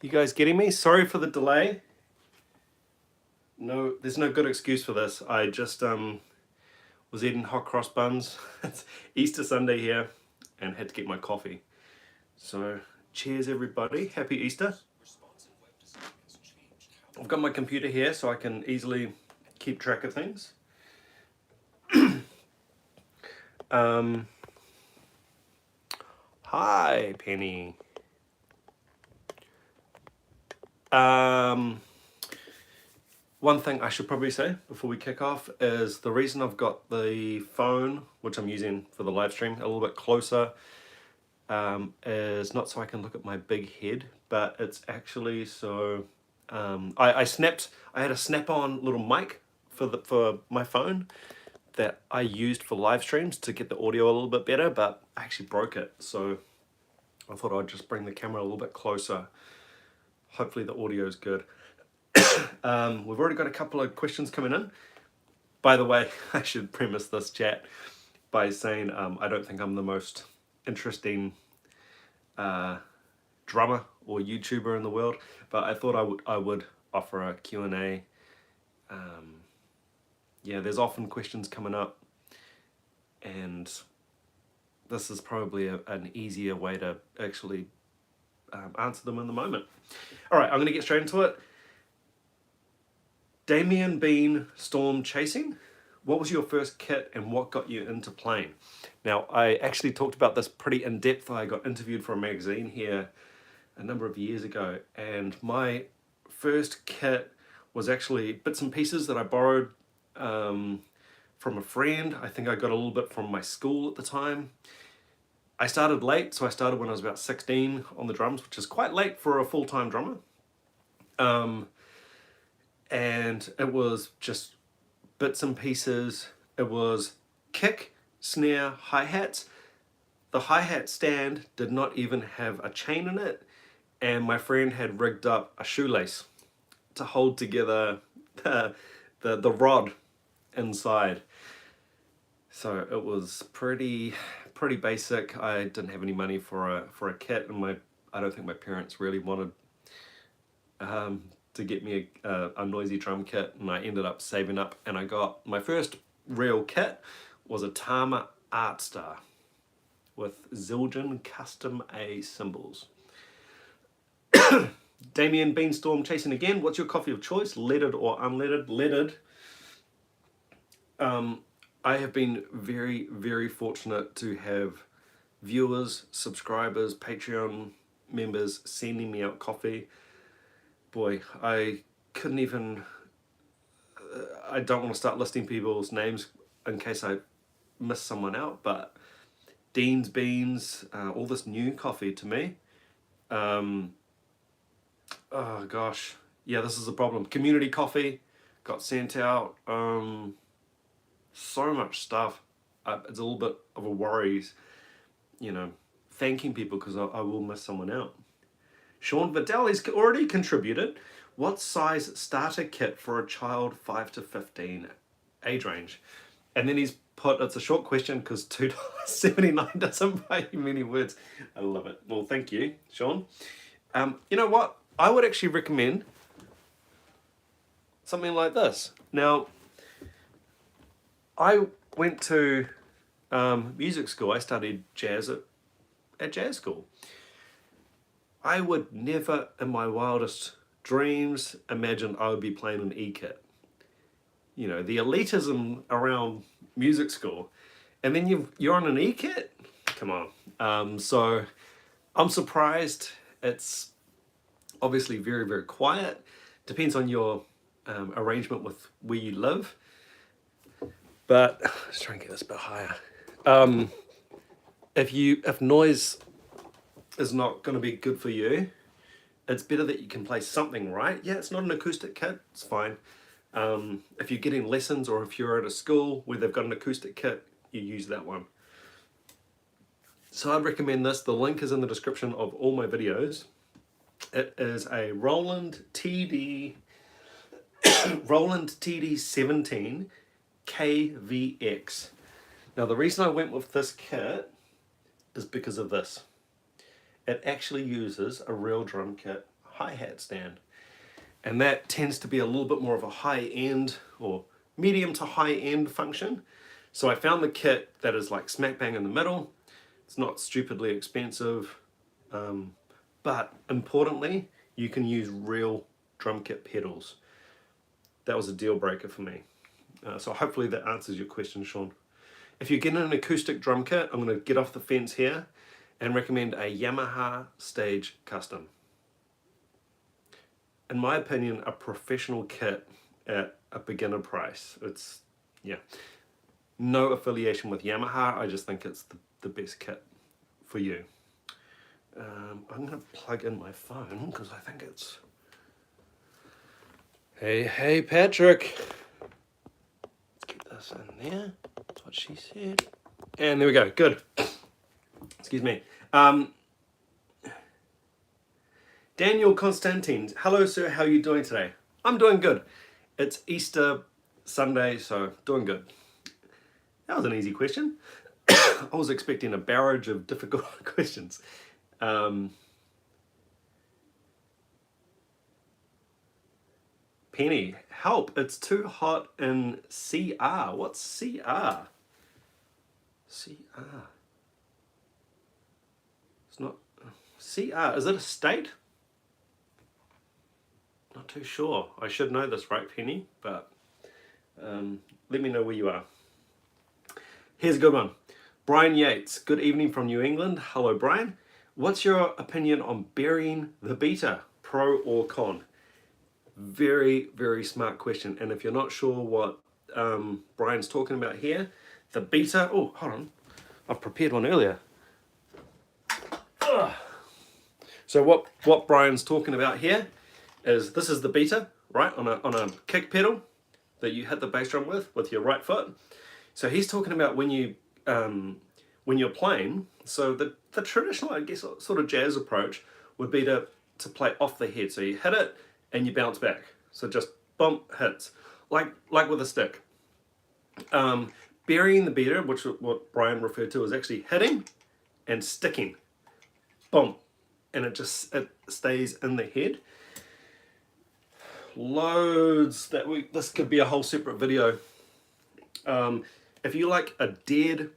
You guys getting me? Sorry for the delay. No, there's no good excuse for this. I just was eating hot cross buns. It's Easter Sunday here and had to get my coffee. So cheers everybody, happy Easter. I've got my computer here so I can easily keep track of things. Hi Penny. One thing I should probably say before we kick off is the reason I've got the phone, which I'm using for the live stream, a little bit closer, is not so I can look at my big head, but it's actually so I had a snap-on little mic for my phone that I used for live streams to get the audio a little bit better, but I actually broke it, so I thought I'd just bring the camera a little bit closer. Hopefully the audio is good. We've already got a couple of questions coming in. By the way, I should premise this chat by saying I don't think I'm the most interesting drummer or YouTuber in the world, but I thought I would offer a Q&A. Yeah, there's often questions coming up, and this is probably an easier way to actually answer them in the moment. All right, I'm going to get straight into it. Damien Bean Storm Chasing. What was your first kit and what got you into playing? Now, I actually talked about this pretty in depth. I got interviewed for a magazine here a number of years ago, and my first kit was actually bits and pieces that I borrowed from a friend. I think I got a little bit from my school at the time. I started late, so I started when I was about 16 on the drums, which is quite late for a full-time drummer. And it was just bits and pieces. It was kick, snare, hi-hats. The hi-hat stand did not even have a chain in it, and my friend had rigged up a shoelace to hold together the rod inside. So it was pretty basic. I didn't have any money for a kit, and I don't think my parents really wanted to get me a noisy drum kit, and I ended up saving up, and I got my first real kit was a Tama Art Star with Zildjian Custom A cymbals. Damien Beanstorm Chasing again. What's your coffee of choice, leaded or unleaded? Leaded. I have been very, very fortunate to have viewers, subscribers, Patreon members sending me out coffee. Boy, I couldn't even, I don't want to start listing people's names in case I miss someone out, but Dean's Beans, all this new coffee to me. Oh gosh, yeah, this is a problem. Community coffee got sent out. So much stuff. It's a little bit of a worry, you know, thanking people because I will miss someone out. Sean Vidal, he's already contributed. What size starter kit for a child 5 to 15 age range? And then he's put, it's a short question because $2.79 doesn't buy you many words. I love it. Well, thank you, Sean. You know what? I would actually recommend something like this. Now, I went to music school. I studied jazz at jazz school. I would never in my wildest dreams imagine I would be playing an E-kit. You know, the elitism around music school, and then you're on an E-kit? Come on. So I'm surprised. It's obviously very, very quiet. Depends on your arrangement with where you live. But let's try and get this a bit higher. If noise is not going to be good for you, it's better that you can play something right. Yeah, it's not an acoustic kit, it's fine. If you're getting lessons or if you're at a school where they've got an acoustic kit, you use that one. So I'd recommend this. The link is in the description of all my videos. It is a Roland TD 17 KVX. Now the reason I went with this kit is because of this. It actually uses a real drum kit hi-hat stand. And that tends to be a little bit more of a high-end or medium to high-end function. So I found the kit that is like smack bang in the middle. It's not stupidly expensive, but importantly, you can use real drum kit pedals. That was a deal breaker for me. So hopefully that answers your question, Sean. If you're getting an acoustic drum kit, I'm going to get off the fence here and recommend a Yamaha Stage Custom. In my opinion, a professional kit at a beginner price. It's, yeah, no affiliation with Yamaha. I just think it's the best kit for you. I'm going to plug in my phone because I think it's... Hey, Patrick. Let's keep this in there. That's what she said. And there we go. Good. Excuse me. Daniel Constantine. Hello, sir. How are you doing today? I'm doing good. It's Easter Sunday, so doing good. That was an easy question. I was expecting a barrage of difficult questions. Penny, help, it's too hot in CR. What's CR? CR. It's not... CR, is it a state? Not too sure. I should know this, right, Penny? But let me know where you are. Here's a good one. Brian Yates, good evening from New England. Hello, Brian. What's your opinion on burying the beater, pro or con? Very, very smart question. And if you're not sure what Brian's talking about here, the beater, oh, hold on. I've prepared one earlier. Ugh. So what Brian's talking about here is this is the beater, right, on a kick pedal that you hit the bass drum with your right foot. So he's talking about when you're playing. So the traditional, I guess, sort of jazz approach would be to play off the head. So you hit it and you bounce back. So just bump hits, like with a stick. Burying the beater, which is what Brian referred to as actually hitting and sticking. Boom. And it stays in the head. Loads this could be a whole separate video. If you like a dead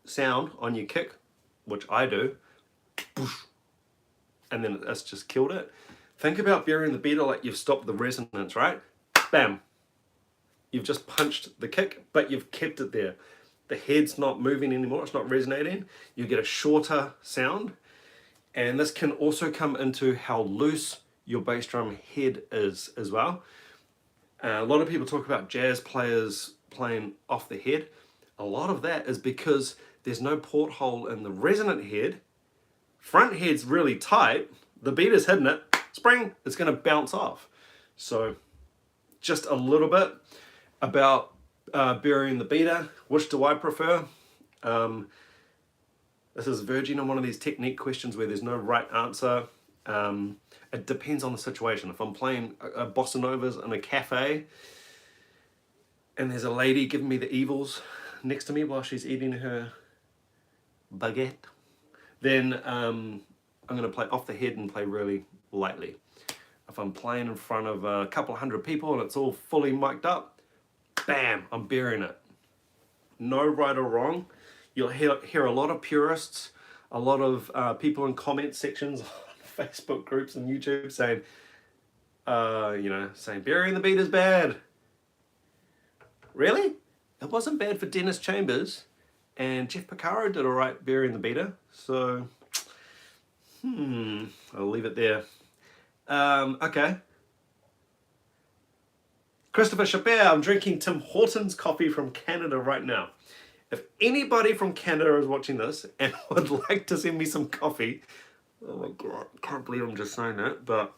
sound on your kick, which I do, and then it's just killed it, think about burying the beater like you've stopped the resonance, right? Bam. You've just punched the kick, but you've kept it there. The head's not moving anymore, it's not resonating. You get a shorter sound. And this can also come into how loose your bass drum head is as well. A lot of people talk about jazz players playing off the head. A lot of that is because there's no porthole in the resonant head. Front head's really tight. The beater's hitting it. Spring, it's going to bounce off. So just a little bit about burying the beater. Which do I prefer? This is verging on one of these technique questions where there's no right answer. It depends on the situation. If I'm playing a bossa novas in a cafe and there's a lady giving me the evils next to me while she's eating her baguette, then I'm going to play off the head and play really lightly. If I'm playing in front of a couple hundred people and it's all fully mic'd up, bam, I'm burying it. No right or wrong. You'll hear a lot of purists, a lot of people in comment sections on Facebook groups and YouTube saying, saying burying the beat is bad. Really? It wasn't bad for Dennis Chambers, and Jeff Porcaro did all right burying the beater. So, I'll leave it there. Okay. Christopher Chappelle, I'm drinking Tim Hortons coffee from Canada right now. If anybody from Canada is watching this and would like to send me some coffee, oh my God, can't believe I'm just saying that, but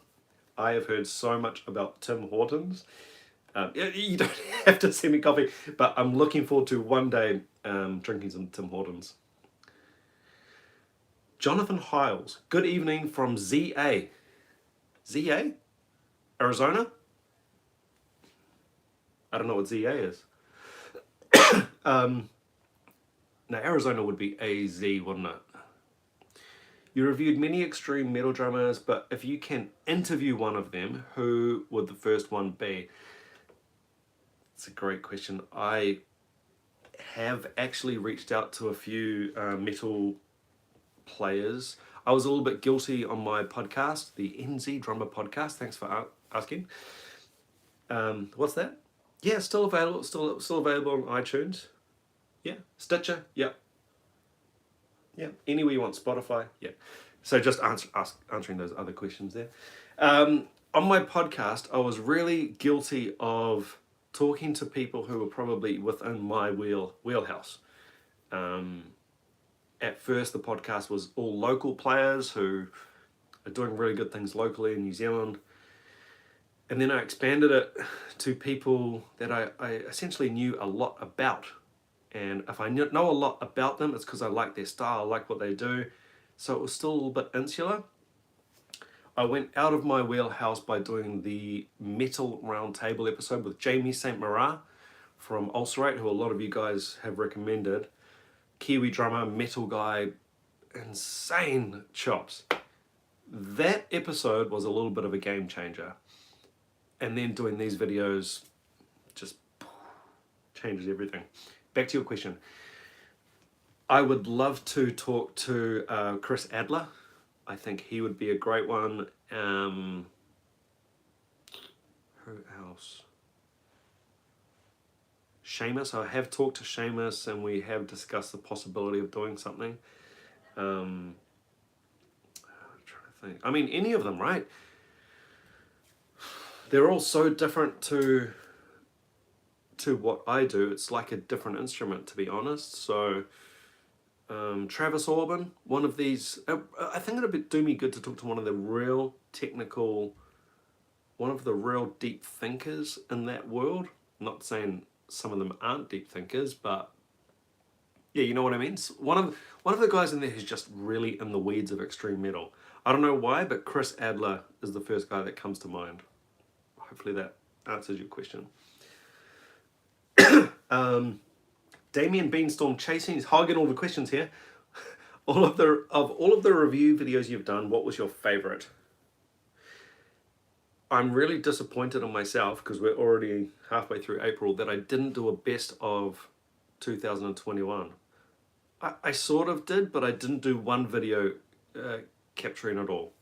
I have heard so much about Tim Hortons. You don't have to send me coffee, but I'm looking forward to one day drinking some Tim Hortons. Jonathan Hiles, good evening from ZA. ZA? Arizona? I don't know what ZA is. Now, Arizona would be AZ, wouldn't it? You reviewed many extreme metal drummers, but if you can interview one of them, who would the first one be? It's a great question. I have actually reached out to a few metal players. I was a little bit guilty on my podcast, the NZ Drummer Podcast. Thanks for asking. What's that? Yeah, still available. Still available on iTunes. Yeah, Stitcher. Yeah. Yeah, anywhere you want, Spotify. Yeah. So just answering those other questions there. On my podcast, I was really guilty of talking to people who were probably within my wheelhouse. At first, the podcast was all local players who are doing really good things locally in New Zealand. And then I expanded it to people that I essentially knew a lot about. And if I know a lot about them, it's because I like their style, I like what they do. So it was still a little bit insular. I went out of my wheelhouse by doing the Metal Roundtable episode with Jamie St. Marat from Ulcerate, who a lot of you guys have recommended. Kiwi drummer, metal guy, insane chops. That episode was a little bit of a game changer. And then doing these videos just changes everything. Back to your question. I would love to talk to Chris Adler. I think he would be a great one. Who else? Seamus. I have talked to Seamus and we have discussed the possibility of doing something. I'm trying to think. I mean, any of them, right? They're all so different to what I do. It's like a different instrument, to be honest. So Travis Orban, one of these, I think it'd do me good to talk to one of the real technical, one of the real deep thinkers in that world. I'm not saying some of them aren't deep thinkers, but yeah, you know what I mean. One of the guys in there who's just really in the weeds of extreme metal. I don't know why, but Chris Adler is the first guy that comes to mind. Hopefully that answers your question. Damien Beanstorm Chasing is hogging all the questions here. All of the review videos you've done, what was your favorite? I'm really disappointed in myself because we're already halfway through April that I didn't do a best of 2021. I sort of did, but I didn't do one video capturing it all.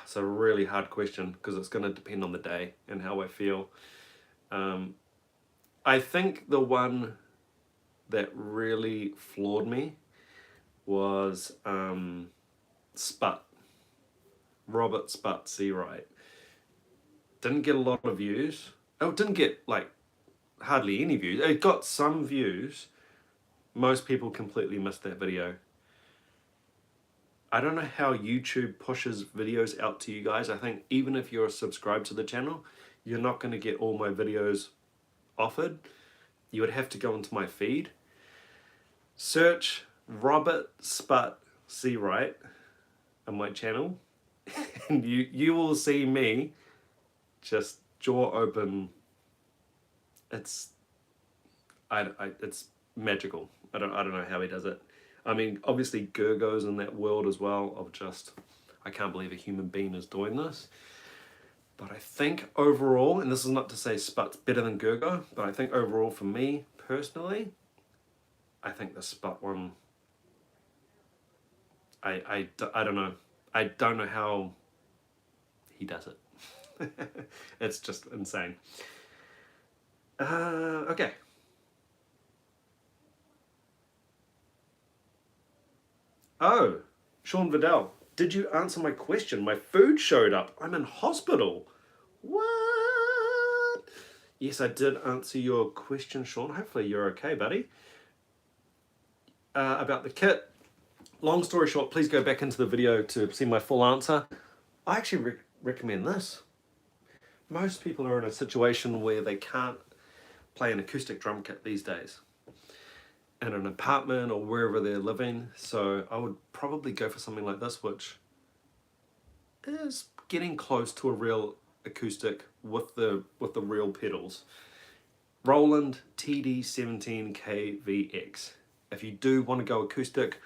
It's a really hard question because it's going to depend on the day and how I feel. I think the one that really floored me was Sput. Robert Sput Seawright. Didn't get a lot of views. Oh, didn't get like hardly any views. It got some views. Most people completely missed that video. I don't know how YouTube pushes videos out to you guys. I think even if you're subscribed to the channel, you're not going to get all my videos offered. You would have to go into my feed. Search Robert Sput Seawright on my channel. And you will see me just jaw open. It's magical. I don't know how he does it. I mean, obviously Gergo's in that world as well of just, I can't believe a human being is doing this. But I think overall, and this is not to say Sput's better than Gergo, but I think overall for me personally, I think the Sput one, I don't know. I don't know how he does it. It's just insane. Okay. Oh, Sean Vidal, did you answer my question? My food showed up. I'm in hospital. What? Yes, I did answer your question, Sean. Hopefully you're okay, buddy. About the kit. Long story short, please go back into the video to see my full answer. I actually recommend this. Most people are in a situation where they can't play an acoustic drum kit these days in an apartment or wherever they're living, so I would probably go for something like this, which is getting close to a real acoustic with the real pedals. Roland TD17KVX. If you do want to go acoustic,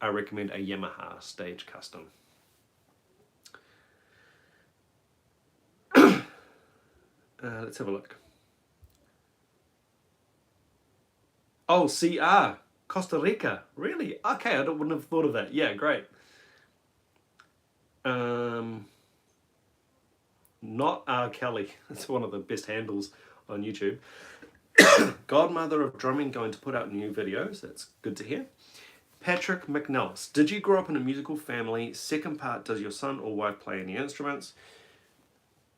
I recommend a Yamaha Stage Custom. Let's have a look. Oh, CR, Costa Rica. Really? Okay, wouldn't have thought of that. Yeah, great. Not R. Kelly. It's one of the best handles on YouTube. Godmother of Drumming going to put out new videos. That's good to hear. Patrick McNellis. Did you grow up in a musical family? Second part, does your son or wife play any instruments?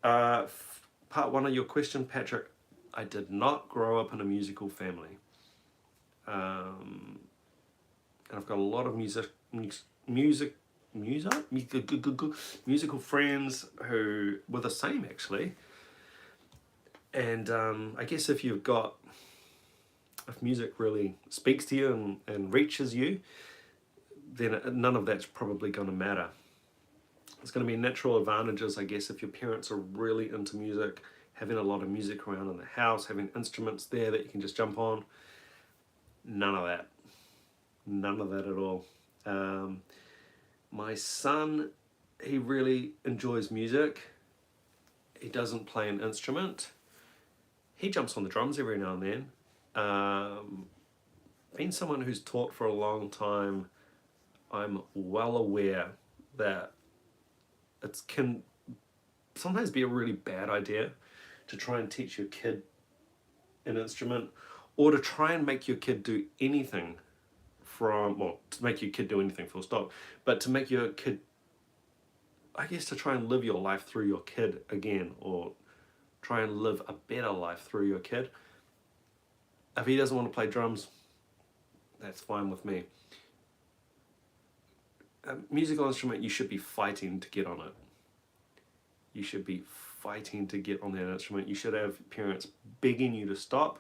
Part one of your question, Patrick. I did not grow up in a musical family. And I've got a lot of musical friends who were the same, actually. And I guess if music really speaks to you and reaches you, then none of that's probably going to matter. It's going to be natural advantages, I guess, if your parents are really into music, having a lot of music around in the house, having instruments there that you can just jump on. None of that. None of that at all. My son, he really enjoys music. He doesn't play an instrument. He jumps on the drums every now and then. Being someone who's taught for a long time, I'm well aware that it can sometimes be a really bad idea to try and teach your kid an instrument, or to try and make your kid do anything to make your kid do anything full stop, but to make your kid, I guess, to try and live your life through your kid again, or try and live a better life through your kid. If he doesn't want to play drums, that's fine with me. A musical instrument, you should be fighting to get on it. You should be fighting to get on that instrument. You should have parents begging you to stop,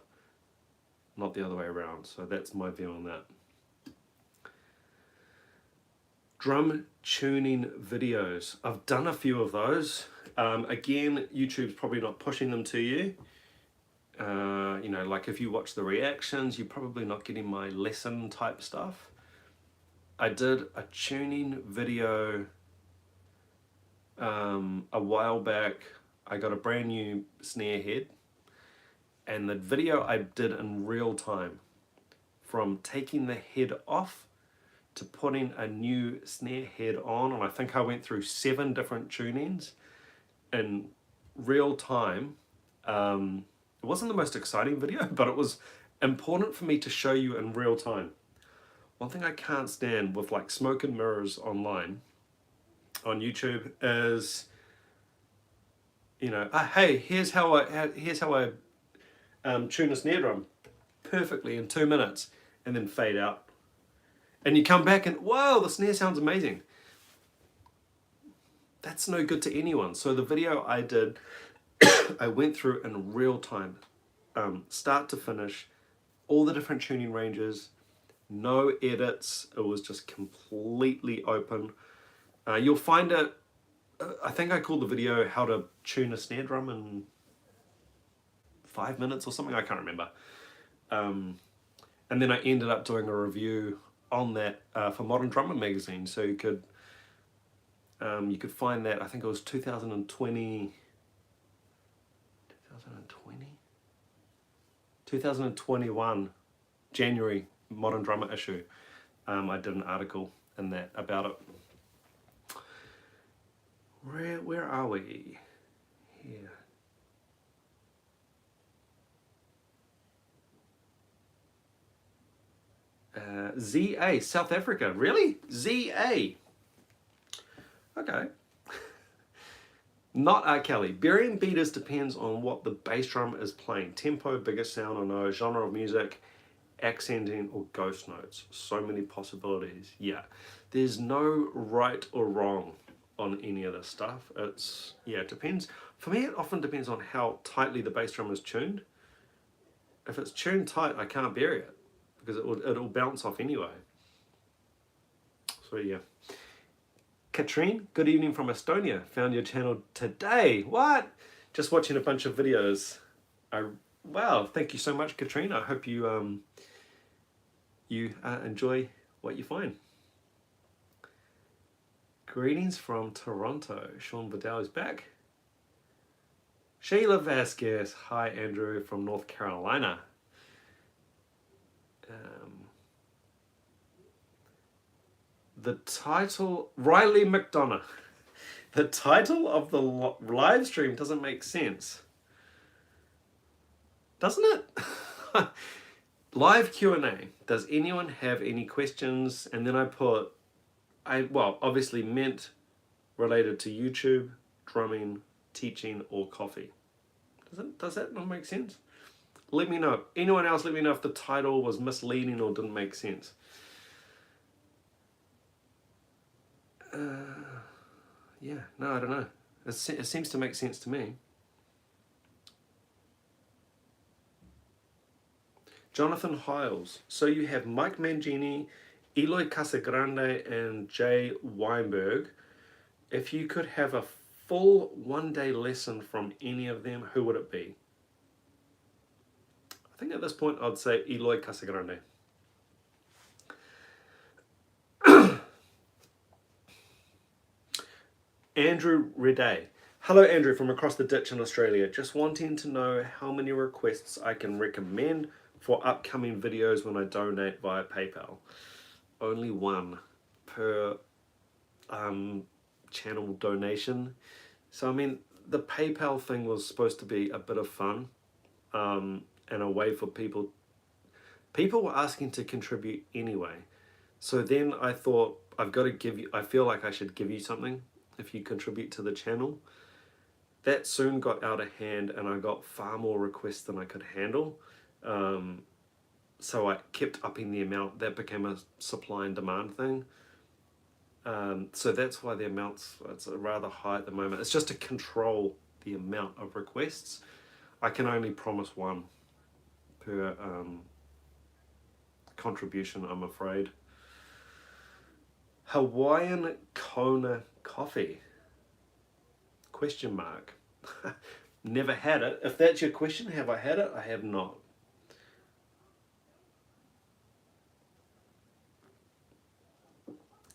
not the other way around. So that's my view on that. Drum tuning videos. I've done a few of those. Again, YouTube's probably not pushing them to you. Like if you watch the reactions, you're probably not getting my lesson type stuff. I did a tuning video a while back. I got a brand new snare head, and the video I did in real time, from taking the head off to putting a new snare head on, and I think I went through 7 different tunings in real time. It wasn't the most exciting video, but it was important for me to show you in real time. One thing I can't stand with like smoke and mirrors online, on YouTube, is, hey, here's how I tune a snare drum perfectly in 2 minutes, and then fade out. And you come back and, wow, the snare sounds amazing. That's no good to anyone. So the video I did, I went through in real time, start to finish, all the different tuning ranges, no edits. It was just completely open. You'll find it, I think I called the video How to Tune a Snare Drum in 5 minutes or something, I can't remember. And then I ended up doing a review on that for Modern Drummer magazine, so you could find that. I think it was 2021 January Modern Drummer issue. I did an article in that about it. Where are we? Here. ZA, South Africa. Really? ZA. Okay. Not R. Kelly. Burying beaters depends on what the bass drum is playing. Tempo, biggest sound or no, genre of music, accenting or ghost notes. So many possibilities. Yeah. There's no right or wrong on any of this stuff. It depends. For me, it often depends on how tightly the bass drum is tuned. If it's tuned tight, I can't bury it, because it'll bounce off anyway. So yeah. Katrine, good evening from Estonia. Found your channel today. What? Just watching a bunch of videos. I Wow, thank you so much, Katrina. I hope you enjoy what you find. Greetings from Toronto. Sean Vidal is back. Sheila Vasquez. Hi, Andrew from North Carolina. The title, Riley McDonough. The title of the live stream doesn't make sense. Doesn't it? Live Q&A. Does anyone have any questions? And then I put, well, obviously meant related to YouTube, drumming, teaching, or coffee. Does that not make sense? Let me know. Anyone else, let me know if the title was misleading or didn't make sense. Yeah, no, I don't know. It seems to make sense to me. Jonathan Hiles. So you have Mike Mangini, Eloy Casagrande, and Jay Weinberg. If you could have a full one-day lesson from any of them, who would it be? I think at this point I'd say Eloy Casagrande. Andrew Reday. Hello Andrew from across the ditch in Australia. Just wanting to know how many requests I can recommend for upcoming videos when I donate via PayPal. Only one per channel donation. So I mean, the PayPal thing was supposed to be a bit of fun and a way for people were asking to contribute anyway. So then I thought, I've got to give you, I feel like I should give you something if you contribute to the channel. That soon got out of hand and I got far more requests than I could handle. So I kept upping the amount. That became a supply and demand thing. So that's why the it's rather high at the moment. It's just to control the amount of requests. I can only promise one per contribution, I'm afraid. Hawaiian Kona coffee? Question mark. Never had it. If that's your question, have I had it? I have not.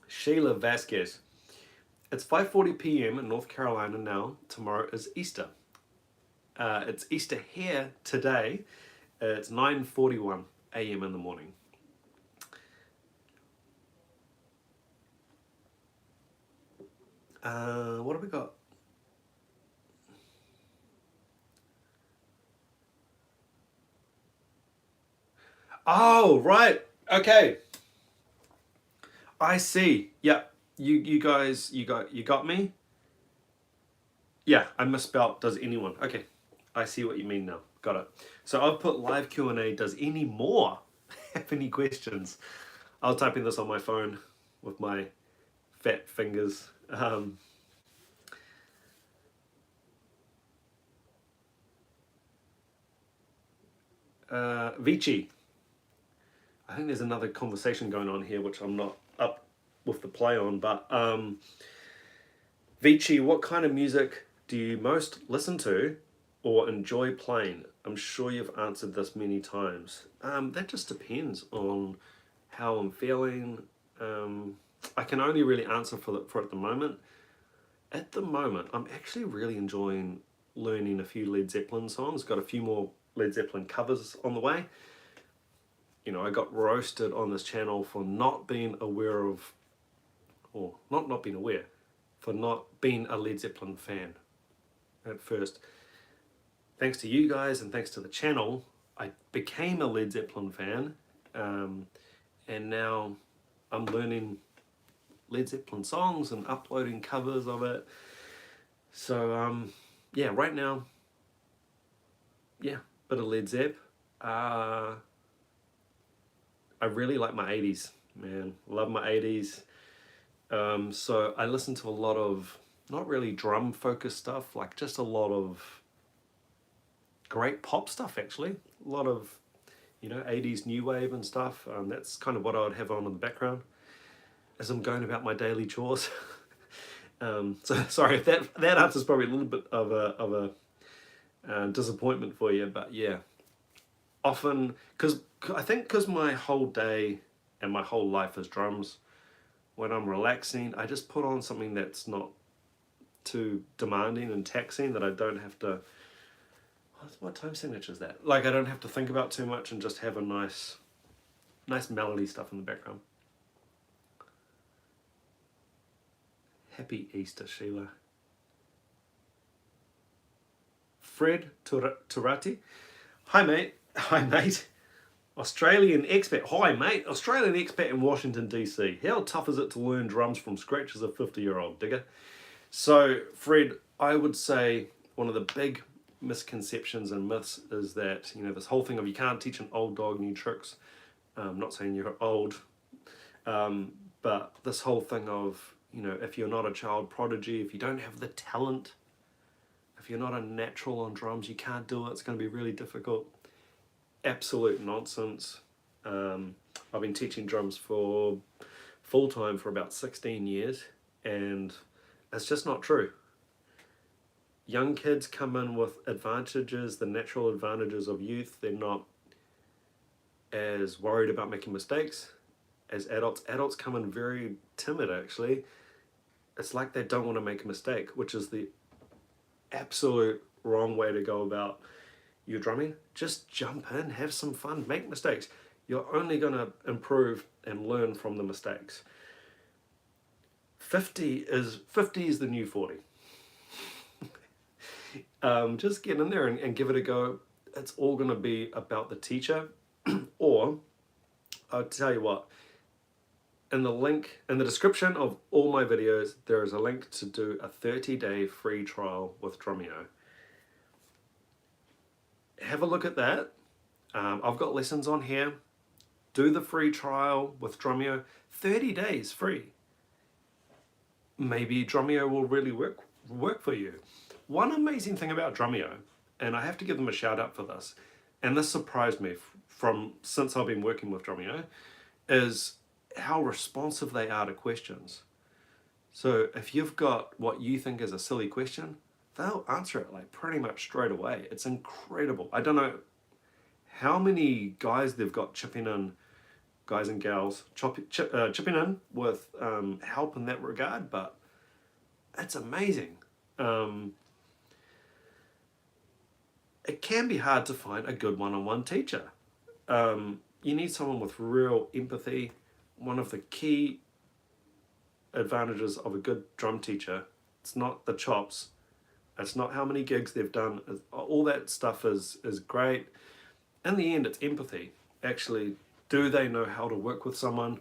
Sheila Vasquez. It's 5:40 p.m. in North Carolina now. Tomorrow is Easter. It's Easter here today. It's 9:41 a.m. in the morning. What have we got? Oh, right. Okay. I see. Yeah. You guys, you got me? Yeah, I misspelled does anyone. Okay. I see what you mean now. Got it. So I've put live Q&A. Does any more have any questions? I was typing this on my phone with my fat fingers. Vici. I think there's another conversation going on here which I'm not up with the play on, but Vici, what kind of music do you most listen to or enjoy playing? I'm sure you've answered this many times. That just depends on how I'm feeling. I can only really answer for at the moment. At the moment, I'm actually really enjoying learning a few Led Zeppelin songs. Got a few more Led Zeppelin covers on the way. You know, I got roasted on this channel for not being aware of, or not being aware, for not being a Led Zeppelin fan at first. Thanks to you guys and thanks to the channel, I became a Led Zeppelin fan, and now I'm learning Led Zeppelin songs and uploading covers of it. So yeah, right now, yeah, bit of Led Zepp. I really like my 80s, man. Love my 80s. So I listen to a lot of, not really drum focused stuff, like just a lot of great pop stuff actually. A lot of, you know, 80s new wave and stuff. That's kind of what I would have on in the background as I'm going about my daily chores. So sorry if that answer's probably a little bit of a disappointment for you, but yeah. often, because my whole day and my whole life is drums, when I'm relaxing, I just put on something that's not too demanding and taxing, that I don't have to, what time signature is that? Like, I don't have to think about too much and just have a nice melody stuff in the background. Happy Easter, Sheila. Fred Turati. Hi, mate. Hi, mate. Australian expat. Hi, mate. Australian expat in Washington, D.C. How tough is it to learn drums from scratch as a 50-year-old digger? So, Fred, I would say one of the big misconceptions and myths is that, this whole thing of you can't teach an old dog new tricks. I'm not saying you're old, but this whole thing of, if you're not a child prodigy, if you don't have the talent, if you're not a natural on drums, you can't do it, it's going to be really difficult. Absolute nonsense. I've been teaching drums for full-time for about 16 years, and it's just not true. Young kids come in with advantages, the natural advantages of youth. They're not as worried about making mistakes as adults. Adults come in very timid, actually. It's like they don't want to make a mistake, which is the absolute wrong way to go about your drumming. Just jump in, have some fun, make mistakes. You're only going to improve and learn from the mistakes. 50 is the new 40. Just get in there and give it a go. It's all going to be about the teacher. Or, I'll tell you what, in the description of all my videos, there is a link to do a 30-day free trial with Drumeo. Have a look at that. I've got lessons on here. Do the free trial with Drumeo. 30 days free. Maybe Drumeo will really work for you. One amazing thing about Drumeo, and I have to give them a shout out for this, and this surprised me since I've been working with Drumeo, is how responsive they are to questions. So if you've got what you think is a silly question, they'll answer it like pretty much straight away. It's incredible. I don't know how many guys they've got chipping in, guys and gals, chipping in with help in that regard, but it's amazing. It can be hard to find a good one-on-one teacher. You need someone with real empathy. One of the key advantages of a good drum teacher, it's not the chops, it's not how many gigs they've done, all that stuff is great. In the end, it's empathy. Actually, do they know how to work with someone?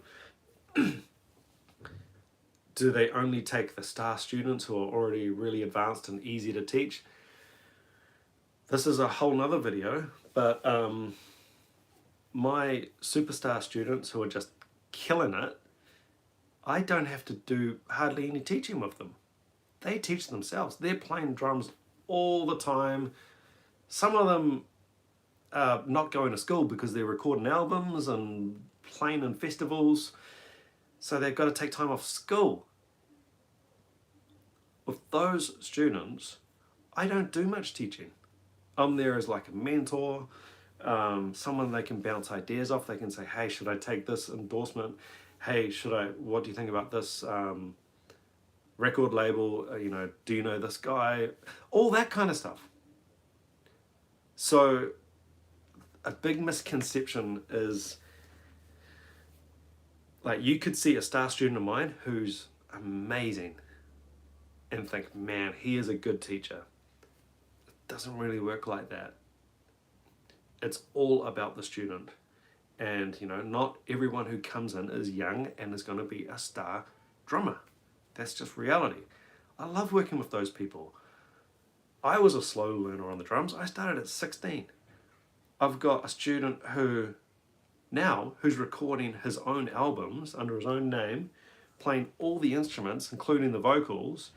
Do they only take the star students who are already really advanced and easy to teach? This is a whole nother video, but my superstar students who are just killing it, I don't have to do hardly any teaching with them. They teach themselves. They're playing drums all the time. Some of them are not going to school because they're recording albums and playing in festivals, so they've got to take time off school. With those students, I don't do much teaching. I'm there as like a mentor, someone they can bounce ideas off. They can say, hey, should I take this endorsement? Hey, what do you think about this record label? Do you know this guy? All that kind of stuff. So a big misconception is, like, you could see a star student of mine who's amazing and think, man, he is a good teacher. It doesn't really work like that. It's all about the student. And, not everyone who comes in is young and is going to be a star drummer. That's just reality. I love working with those people. I was a slow learner on the drums. I started at 16. I've got a student who's recording his own albums under his own name, playing all the instruments, including the vocals,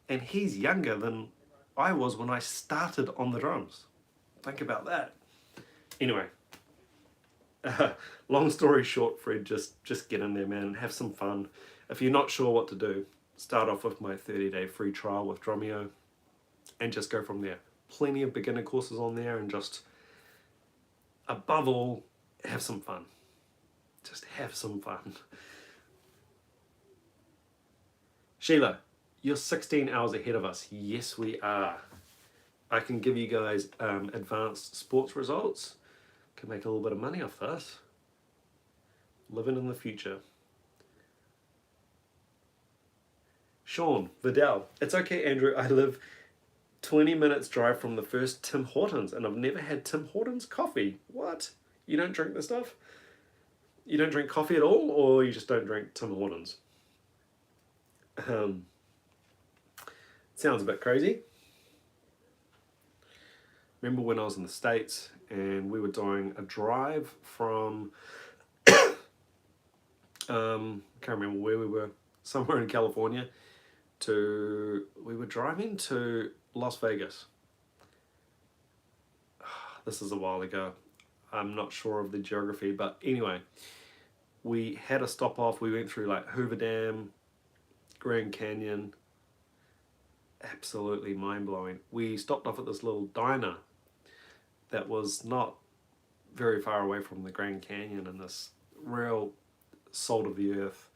and he's younger than I was when I started on the drums. Think about that. Anyway, long story short, Fred, just get in there, man, and have some fun. If you're not sure what to do, start off with my 30-day free trial with Drumeo and just go from there. Plenty of beginner courses on there, and just above all, have some fun. Just have some fun. Sheila, you're 16 hours ahead of us. Yes, we are. I can give you guys advanced sports results. Can make a little bit of money off this. Living in the future. Sean Vidal, it's okay, Andrew. I live 20 minutes drive from the first Tim Hortons and I've never had Tim Hortons coffee. What? You don't drink this stuff? You don't drink coffee at all, or you just don't drink Tim Hortons? Sounds a bit crazy. Remember when I was in the States and we were doing a drive from, can't remember where we were, somewhere in California, we were driving to Las Vegas. This is a while ago. I'm not sure of the geography, but anyway, we had a stop off. We went through like Hoover Dam, Grand Canyon. Absolutely mind-blowing. We stopped off at this little diner that was not very far away from the Grand Canyon, and this real salt of the earth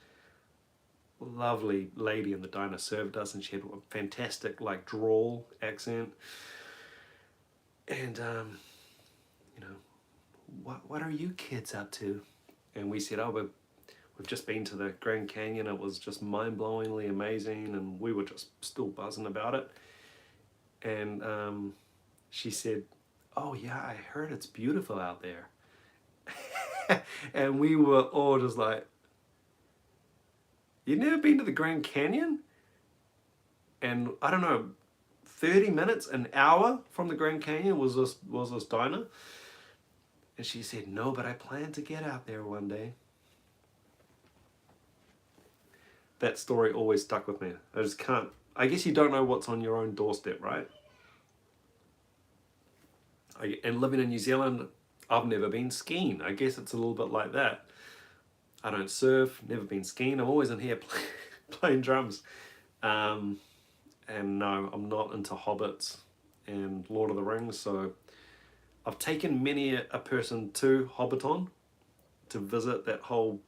lovely lady in the diner served us, and she had a fantastic like drawl accent, and you know, what are you kids up to? And we said, oh, we've just been to the Grand Canyon. It was just mind-blowingly amazing, and we were just still buzzing about it. And she said, oh yeah, I heard it's beautiful out there. And we were all just like, you've never been to the Grand Canyon? And I don't know, 30 minutes, an hour from the Grand Canyon was this diner. And she said, no, but I plan to get out there one day. That story always stuck with me. I just can't, I guess you don't know what's on your own doorstep, right? And living in New Zealand, I've never been skiing. I guess it's a little bit like that. I don't surf, never been skiing. I'm always in here playing drums. And no, I'm not into Hobbits and Lord of the Rings, so I've taken many a person to Hobbiton to visit that whole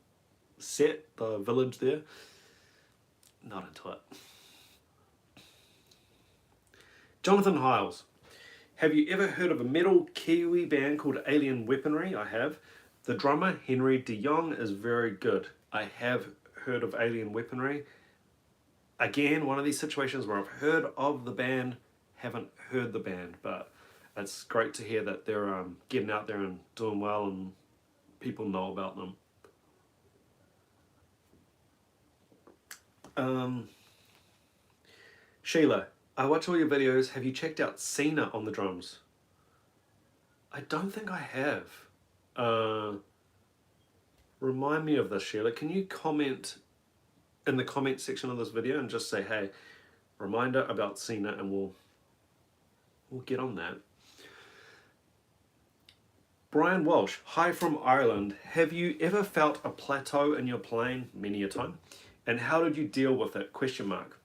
set, the village there. Not into it. Jonathan Hiles. Have you ever heard of a metal Kiwi band called Alien Weaponry? I have. The drummer, Henry de Jong, is very good. I have heard of Alien Weaponry. Again, one of these situations where I've heard of the band, haven't heard the band, but it's great to hear that they're getting out there and doing well and people know about them. Sheila, I watch all your videos. Have you checked out Cena on the drums? I don't think I have. Remind me of this, Sheila. Can you comment in the comment section of this video and just say, hey, reminder about Cena, and we'll get on that. Brian Walsh, hi from Ireland. Have you ever felt a plateau in your playing? Many a time. And how did you deal with it? Question mark.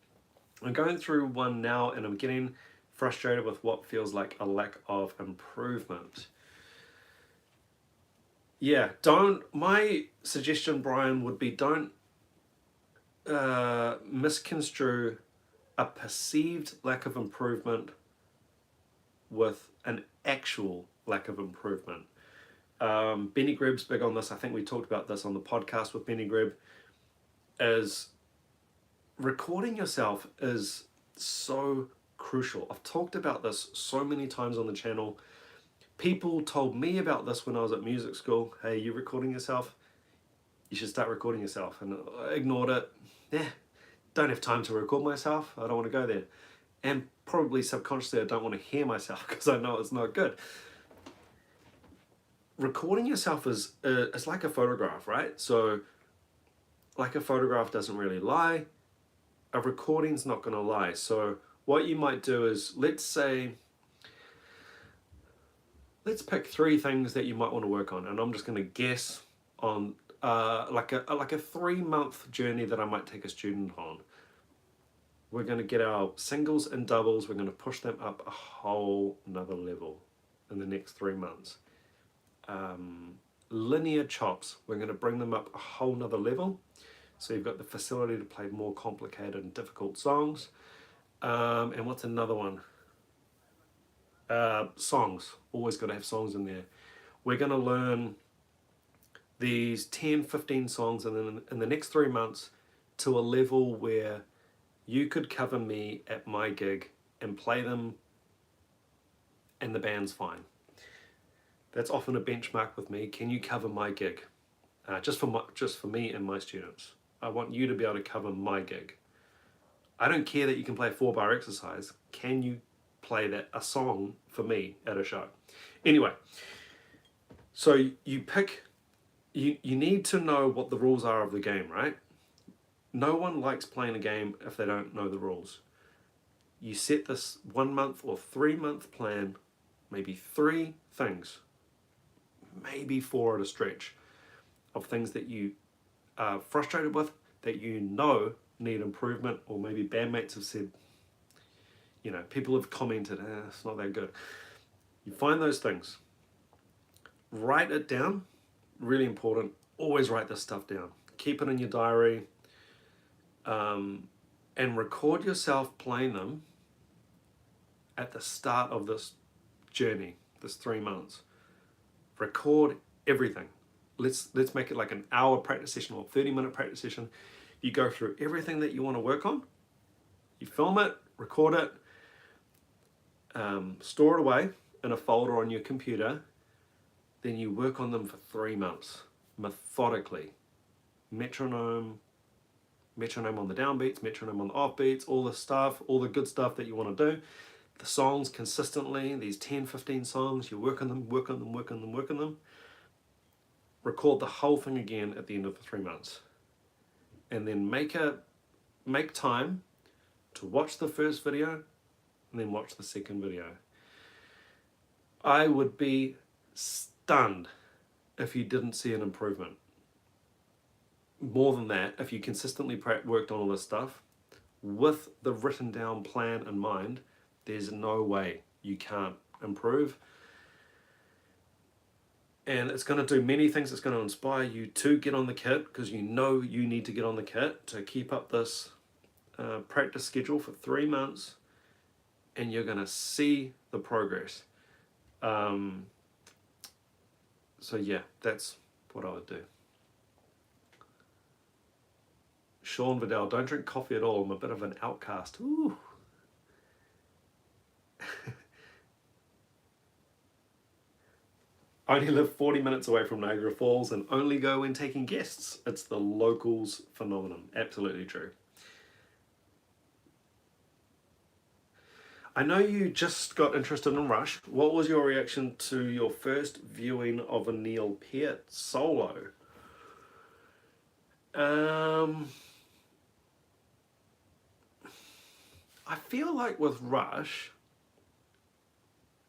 I'm going through one now and I'm getting frustrated with what feels like a lack of improvement. Yeah, my suggestion, Brian, would be don't misconstrue a perceived lack of improvement with an actual lack of improvement. Benny Grebb's big on this. I think we talked about this on the podcast with Benny Grebb. Is recording yourself is so crucial. I've talked about this so many times on the channel. People told me about this when I was at music school. Hey, you recording yourself? You should start recording yourself. And I ignored it. Yeah, don't have time to record myself. I don't want to go there. And probably subconsciously I don't want to hear myself because I know it's not good. Recording yourself is it's like a photograph, right? So like a photograph doesn't really lie, a recording's not going to lie. So what you might do is, let's pick 3 things that you might want to work on, and I'm just going to guess on like a 3-month journey that I might take a student on. We're going to get our singles and doubles, we're going to push them up a whole nother level in the next 3 months. linear chops. We're going to bring them up a whole nother level. So you've got the facility to play more complicated and difficult songs. And what's another one? Songs. Always got to have songs in there. We're going to learn these 10, 15 songs in the next 3 months to a level where you could cover me at my gig and play them and the band's fine. That's often a benchmark with me. Can you cover my gig? Just for me and my students. I want you to be able to cover my gig. I don't care that you can play a 4-bar exercise. Can you play a song for me at a show? Anyway, so you need to know what the rules are of the game, right? No one likes playing a game if they don't know the rules. You set this 1 month or 3 month plan, maybe 3 things, maybe 4 at a stretch, of things that you are frustrated with, that you know need improvement, or maybe bandmates have said, people have commented, it's not that good. You find those things, write it down, really important, always write this stuff down. Keep it in your diary, and record yourself playing them at the start of this journey, this 3 months. Record everything. Let's make it like an hour practice session or 30-minute practice session. You go through everything that you want to work on. You film it, record it, store it away in a folder on your computer. Then you work on them for 3 months, methodically. Metronome on the downbeats, metronome on the offbeats, all the stuff, all the good stuff that you want to do. The songs consistently, these 10, 15 songs, you work on them. Record the whole thing again at the end of the 3 months. And then make time to watch the first video and then watch the second video. I would be stunned if you didn't see an improvement. More than that, if you consistently worked on all this stuff with the written down plan in mind, there's no way you can't improve. And it's going to do many things. It's going to inspire you to get on the kit, because you know you need to get on the kit to keep up this practice schedule for 3 months, and you're going to see the progress. So yeah, that's what I would do. Sean Vidal, don't drink coffee at all. I'm a bit of an outcast. Ooh. I only live 40 minutes away from Niagara Falls and only go when taking guests. It's the locals phenomenon. Absolutely true. I know you just got interested in Rush. What was your reaction to your first viewing of a Neil Peart solo? I feel like with Rush,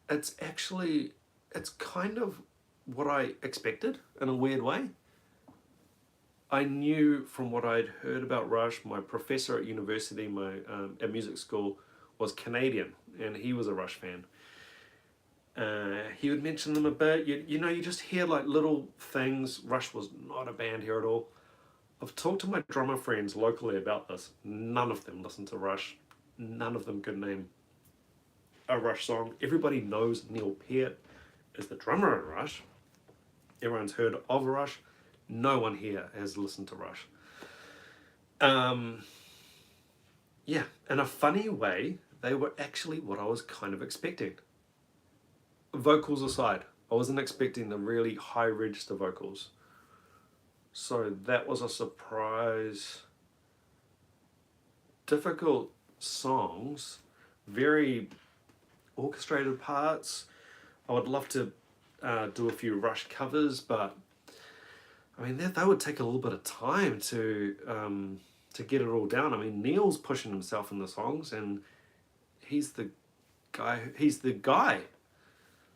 it's kind of what I expected in a weird way. I knew from what I'd heard about Rush, my professor at university, at music school, was Canadian, and he was a Rush fan. He would mention them a bit. You just hear like little things. Rush was not a band here at all. I've talked to my drummer friends locally about this. None of them listen to Rush. None of them could name a Rush song. Everybody knows Neil Peart is the drummer at Rush. Everyone's heard of Rush. No one here has listened to Rush. Yeah, in a funny way, they were actually what I was kind of expecting. Vocals aside, I wasn't expecting the really high register vocals. So that was a surprise. Difficult songs, very orchestrated parts. I would love to do a few Rush covers, but I mean that would take a little bit of time to get it all down. I mean, Neil's pushing himself in the songs, and he's the guy.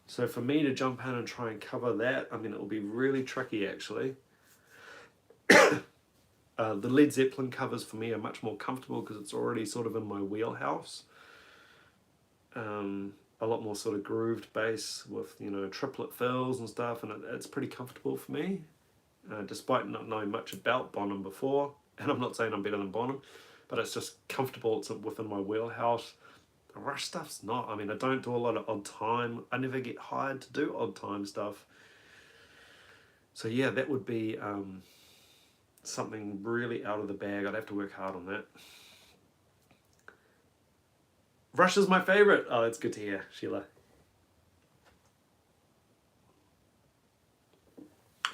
So for me to jump in and try and cover that, I mean, it will be really tricky actually. The Led Zeppelin covers for me are much more comfortable because it's already sort of in my wheelhouse. a lot more sort of grooved bass with, you know, triplet fills and stuff, and it's pretty comfortable for me, despite not knowing much about Bonham before. And I'm not saying I'm better than Bonham, but it's just comfortable, it's within my wheelhouse. The Rush stuff's not. I mean, I don't do a lot of odd time. I never get hired to do odd time stuff. So yeah, that would be something really out of the bag. I'd have to work hard on that. Rush is my favourite. Oh, that's good to hear, Sheila.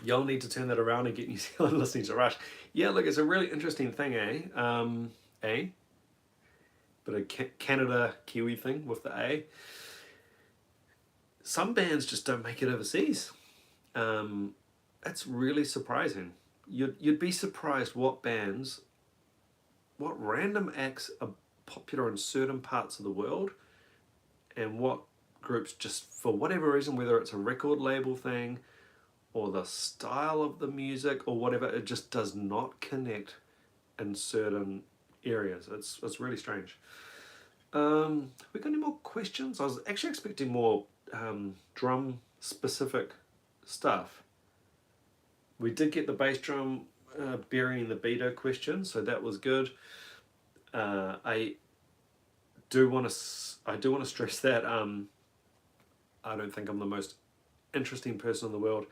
Y'all need to turn that around and get New Zealand listening to Rush. Yeah, look, it's a really interesting thing, eh? But a Canada Kiwi thing with the A. Some bands just don't make it overseas. That's really surprising. You'd be surprised what random acts are popular in certain parts of the world, and what groups just for whatever reason, whether it's a record label thing or the style of the music or whatever, it just does not connect in certain areas. It's really strange. We got any more questions? I was actually expecting more drum specific stuff. We did get the bass drum burying the beater question, so that was good. I do want to stress that I don't think I'm the most interesting person in the world.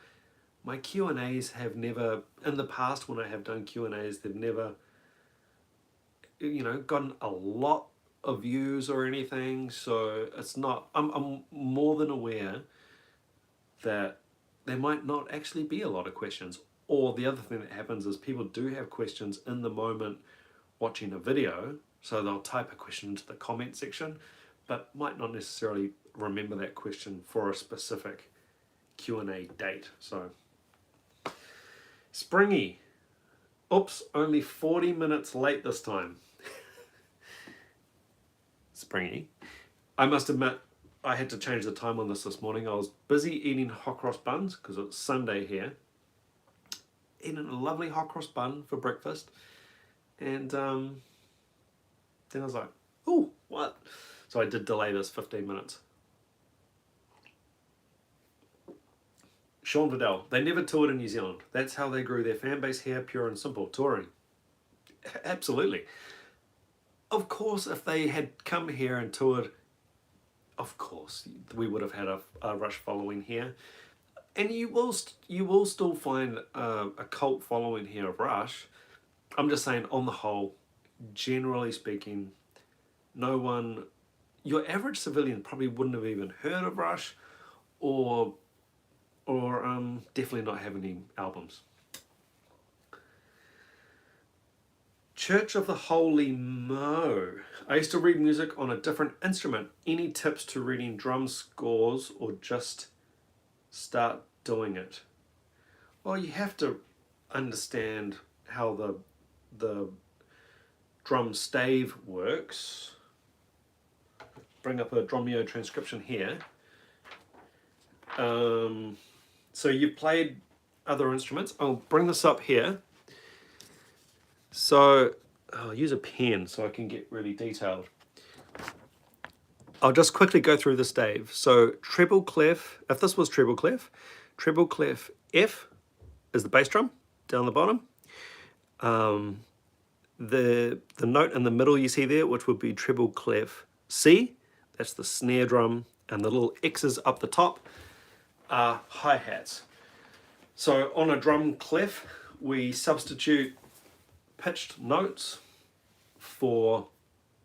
My Q&As have never, in the past when I have done Q&As, they've never, you know, gotten a lot of views or anything. So it's not, I'm more than aware that there might not actually be a lot of questions. Or the other thing that happens is people do have questions in the moment watching a video, so they'll type a question into the comment section, but might not necessarily remember that question for a specific Q&A date. So, Springy, oops, only 40 minutes late this time. Springy, I must admit, I had to change the time on this morning. I was busy eating hot cross buns because it's Sunday here. Eating a lovely hot cross bun for breakfast. And then I was like, oh, what? So I did delay this 15 minutes. Sean Vidal, they never toured in New Zealand. That's how they grew their fan base here, pure and simple, touring. Absolutely. Of course, if they had come here and toured, of course, we would have had a Rush following here. And you will still find a cult following here of Rush. I'm just saying, on the whole, generally speaking, no one, your average civilian probably wouldn't have even heard of Rush, or definitely not have any albums. Church of the Holy Mo. I used to read music on a different instrument. Any tips to reading drum scores or just start doing it? Well, you have to understand how the drum stave works. Bring up a Drumeo transcription here. So you've played other instruments. I'll bring this up here. So I'll use a pen so I can get really detailed. I'll just quickly go through the stave. So treble clef, if this was treble clef F is the bass drum down the bottom. The note in the middle you see there, which would be treble clef C, that's the snare drum, and the little X's up the top are hi-hats. So on a drum clef, we substitute pitched notes for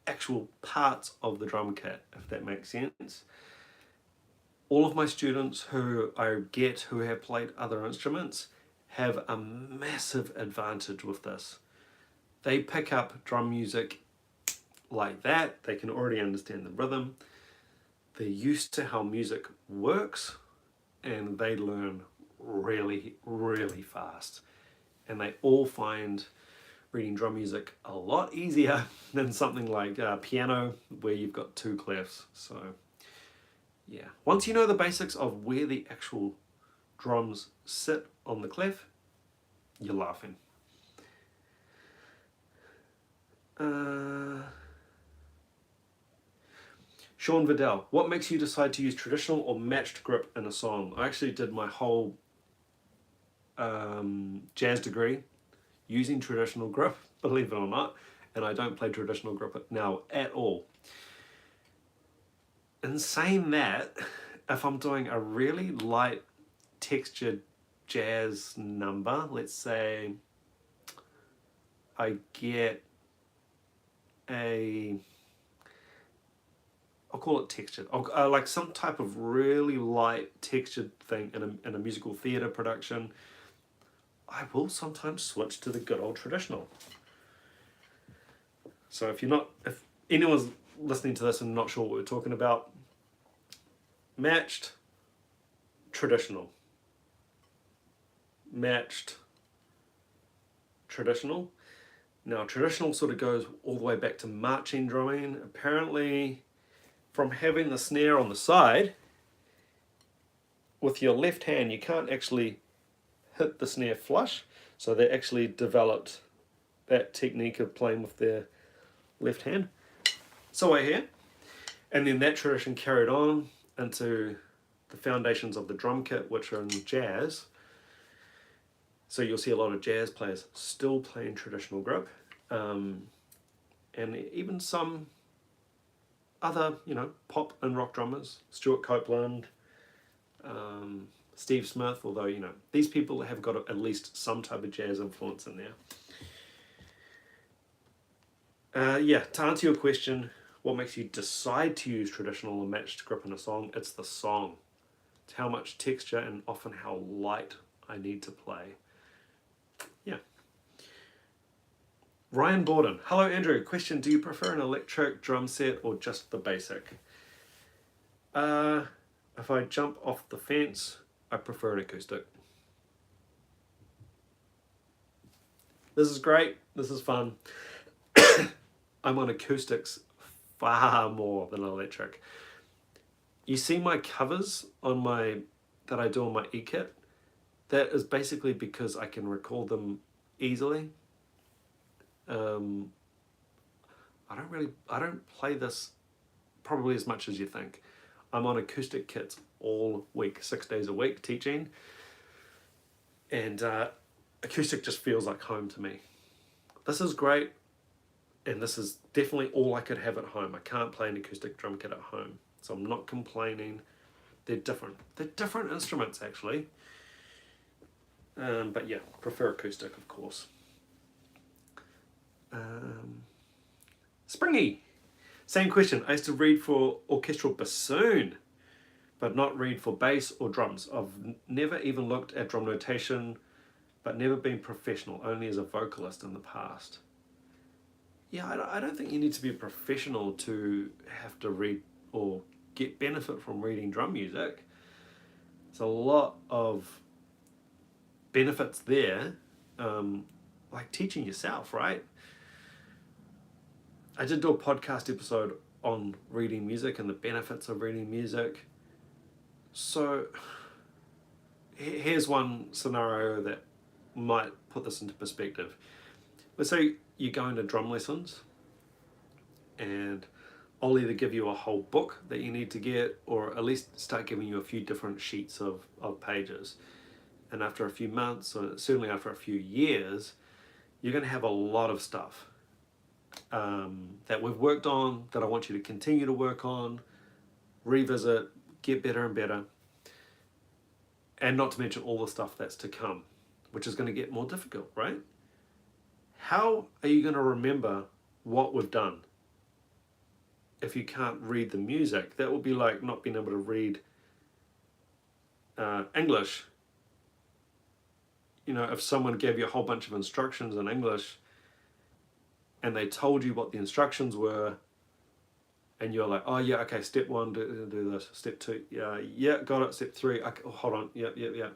actual parts of the drum kit, if that makes sense. All of my students who I get who have played other instruments have a massive advantage with this. They pick up drum music like that. They can already understand the rhythm. They're used to how music works, and they learn really, really fast. And they all find reading drum music a lot easier than something like piano, where you've got two clefs. So yeah, once you know the basics of where the actual drums sit on the clef, you're laughing. Sean Vidal, what makes you decide to use traditional or matched grip in a song? I actually did my whole jazz degree using traditional grip, believe it or not, and I don't play traditional grip now at all. In saying that, if I'm doing a really light textured jazz number, let's say I get I'll call it textured, like some type of really light textured thing in a musical theatre production, I will sometimes switch to the good old traditional. So if anyone's listening to this and not sure what we're talking about, matched, traditional. Matched, traditional. Now traditional sort of goes all the way back to marching drumming. Apparently from having the snare on the side, with your left hand you can't actually hit the snare flush, so they actually developed that technique of playing with their left hand. So I hear. And then that tradition carried on into the foundations of the drum kit, which are in jazz. So you'll see a lot of jazz players still playing traditional grip, and even some other, pop and rock drummers, Stuart Copeland, Steve Smith, although, these people have got at least some type of jazz influence in there. To answer your question, what makes you decide to use traditional or matched grip in a song? It's the song. It's how much texture and often how light I need to play. Yeah. Ryan Borden. Hello, Andrew. Question, do you prefer an electric drum set or just the basic? If I jump off the fence, I prefer an acoustic. This is great. This is fun. I'm on acoustics far more than electric. You see my covers that I do on my e-kit? That is basically because I can record them easily. I don't play this probably as much as you think. I'm on acoustic kits all week, 6 days a week teaching, and acoustic just feels like home to me. This is great, and this is definitely all I could have at home. I can't play an acoustic drum kit at home, so I'm not complaining. They're different. They're different instruments, actually. But yeah, prefer acoustic, of course. Springy. Same question. I used to read for orchestral bassoon, but not read for bass or drums. I've never even looked at drum notation, but never been professional, only as a vocalist in the past. Yeah, I don't think you need to be a professional to have to read or get benefit from reading drum music. There's a lot of benefits there, like teaching yourself, right? I did do a podcast episode on reading music and the benefits of reading music. So here's one scenario that might put this into perspective. Let's say you go into drum lessons and I'll either give you a whole book that you need to get, or at least start giving you a few different sheets of pages. And after a few months, or certainly after a few years, you're going to have a lot of stuff that we've worked on, that I want you to continue to work on, revisit, get better and better. And not to mention all the stuff that's to come, which is going to get more difficult, right? How are you going to remember what we've done if you can't read the music? That would be like not being able to read English. If someone gave you a whole bunch of instructions in English and they told you what the instructions were, and you're like, oh yeah, okay, step 1, do this, step 2, yeah, got it, step 3, okay, hold on, yeah.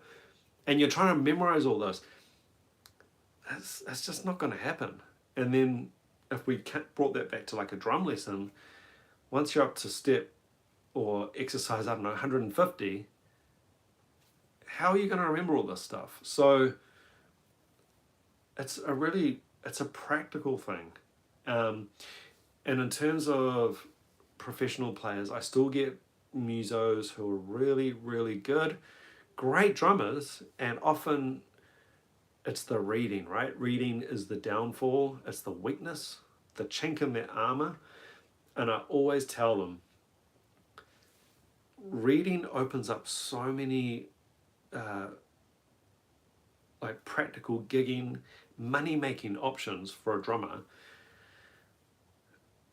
And you're trying to memorize all this. That's just not going to happen. And then if we brought that back to like a drum lesson, once you're up to step or exercise, 150, how are you going to remember all this stuff? So it's a practical thing. And in terms of professional players. I still get musos who are really, really good, great drummers, and often it's the reading, right? Reading is the downfall, it's the weakness, the chink in their armor. And I always tell them, reading opens up so many like practical gigging, money-making options for a drummer.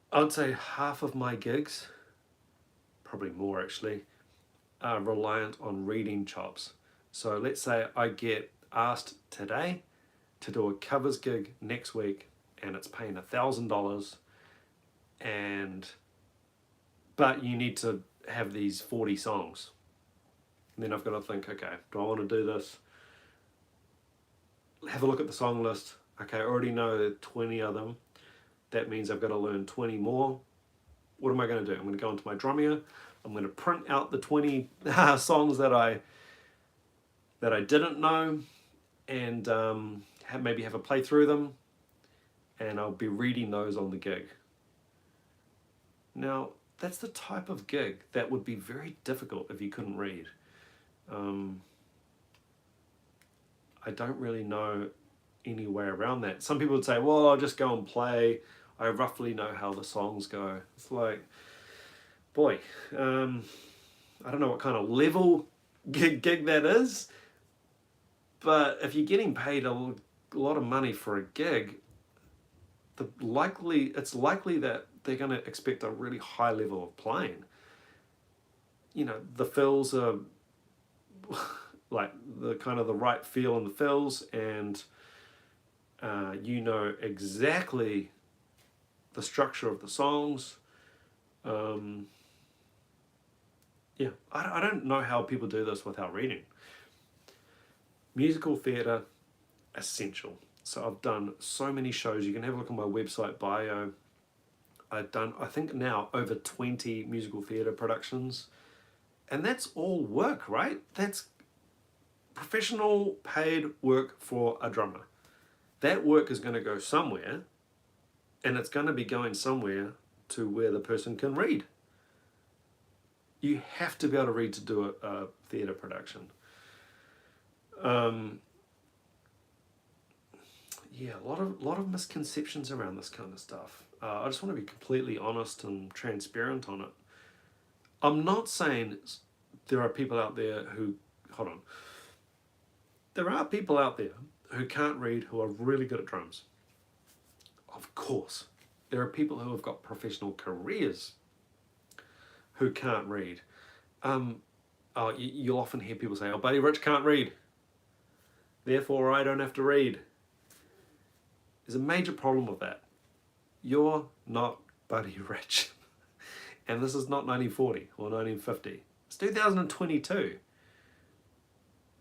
I'd say half of my gigs, probably more actually, are reliant on reading chops. So let's say I get asked today to do a covers gig next week and it's paying $1,000, but you need to have these 40 songs. And then I've got to think, okay, do I want to do this? Have a look at the song list. Okay, I already know 20 of them. That means I've got to learn 20 more. What am I going to do? I'm going to go into my Drumeo. I'm going to print out the 20 songs that I didn't know, and maybe have a play through them, and I'll be reading those on the gig. Now, that's the type of gig that would be very difficult if you couldn't read. I don't really know any way around that. Some people would say, well, I'll just go and play. I roughly know how the songs go. It's like, boy, I don't know what kind of level gig that is, but if you're getting paid a lot of money for a gig, it's likely that they're going to expect a really high level of playing. You know, the fills are like the kind of the right feel in the fills, and you know exactly the structure of the songs. Yeah, I don't know how people do this without reading. Musical theatre, essential. So I've done so many shows. You can have a look on my website bio. I've done, I think now, over 20 musical theatre productions. And that's all work, right? That's professional paid work for a drummer. That work is going to go somewhere, and it's going to be going somewhere to where the person can read. You have to be able to read to do a theatre production. Yeah, a lot of misconceptions around this kind of stuff. I just want to be completely honest and transparent on it. I'm not saying there are people out there who, hold on. There are people out there who can't read who are really good at drums. Of course. There are people who have got professional careers who can't read. You'll often hear people say, oh, Buddy Rich can't read, therefore I don't have to read. There's a major problem with that. You're not Buddy Rich. And this is not 1940 or 1950. It's 2022.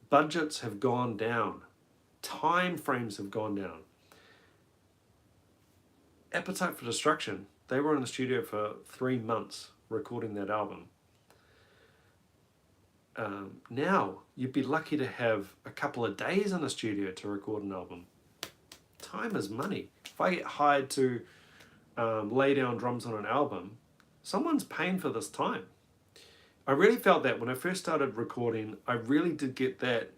Budgets have gone down. Time frames have gone down. Appetite for Destruction, they were in the studio for 3 months recording that album. Now, you'd be lucky to have a couple of days in the studio to record an album. Time is money. If I get hired to lay down drums on an album, someone's paying for this time. I really felt that when I first started recording. I really did get that.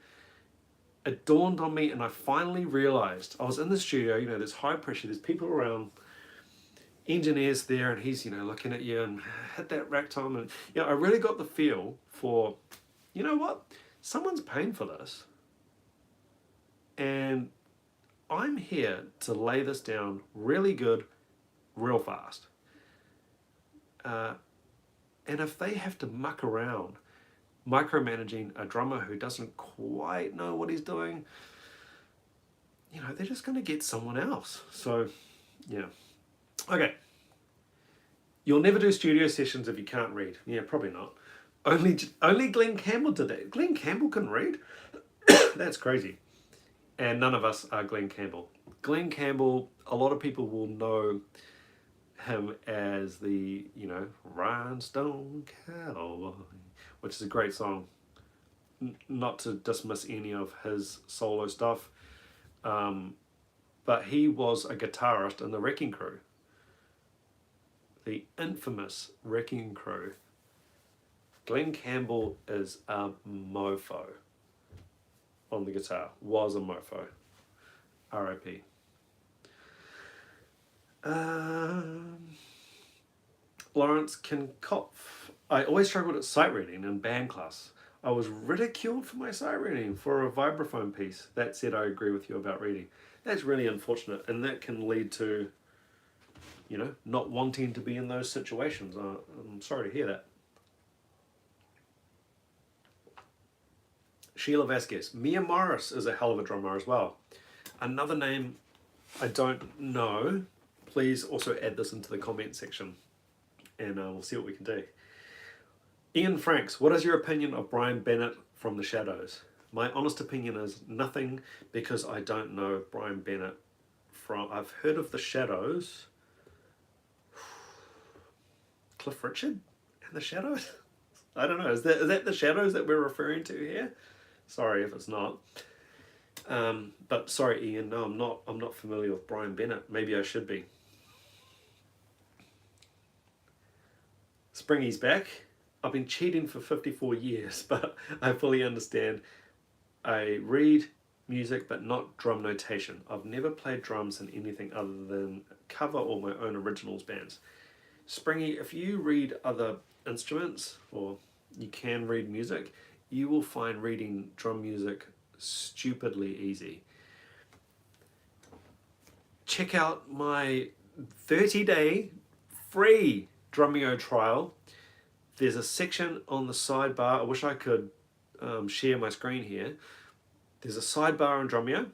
It dawned on me, and I finally realized, I was in the studio, you know, there's high pressure, there's people around, engineers there, and he's, you know, looking at you and hit that rack time, and you know, I really got the feel for, you know what, someone's paying for this, and I'm here to lay this down really good, real fast. And if they have to muck around micromanaging a drummer who doesn't quite know what he's doing, you know, they're just going to get someone else. So, yeah. Okay. You'll never do studio sessions if you can't read. Yeah, probably not. Only Glenn Campbell did that. Glenn Campbell can read? That's crazy. And none of us are Glenn Campbell. Glenn Campbell, a lot of people will know him as the, you know, Rhinestone Cowboy, which is a great song. Not to dismiss any of his solo stuff, but he was a guitarist in the Wrecking Crew. the infamous Wrecking Crew. Glenn Campbell is a mofo on the guitar. Was a mofo. R.I.P. Lawrence Kinkopf. I always struggled at sight reading in band class. I was ridiculed for my sight reading for a vibraphone piece. That said, I agree with you about reading. That's really unfortunate, and that can lead to, you know, not wanting to be in those situations. I'm sorry to hear that. Sheila Vasquez. Mia Morris is a hell of a drummer as well. Another name I don't know. Please also add this into the comment section, and we'll see what we can do. Ian Franks, what is your opinion of Brian Bennett from The Shadows? My honest opinion is nothing, because I don't know Brian Bennett from... I've heard of The Shadows. Cliff Richard and The Shadows? I don't know. Is that The Shadows that we're referring to here? Sorry if it's not. But sorry, Ian. No, I'm not familiar with Brian Bennett. Maybe I should be. Springy's back. I've been cheating for 54 years, but I fully understand. I read music, but not drum notation. I've never played drums in anything other than cover or my own originals bands. Springy, if you read other instruments, or you can read music, you will find reading drum music stupidly easy. Check out my 30-day free Drumeo trial. There's a section on the sidebar. I wish I could share my screen here. There's a sidebar on Drumeo,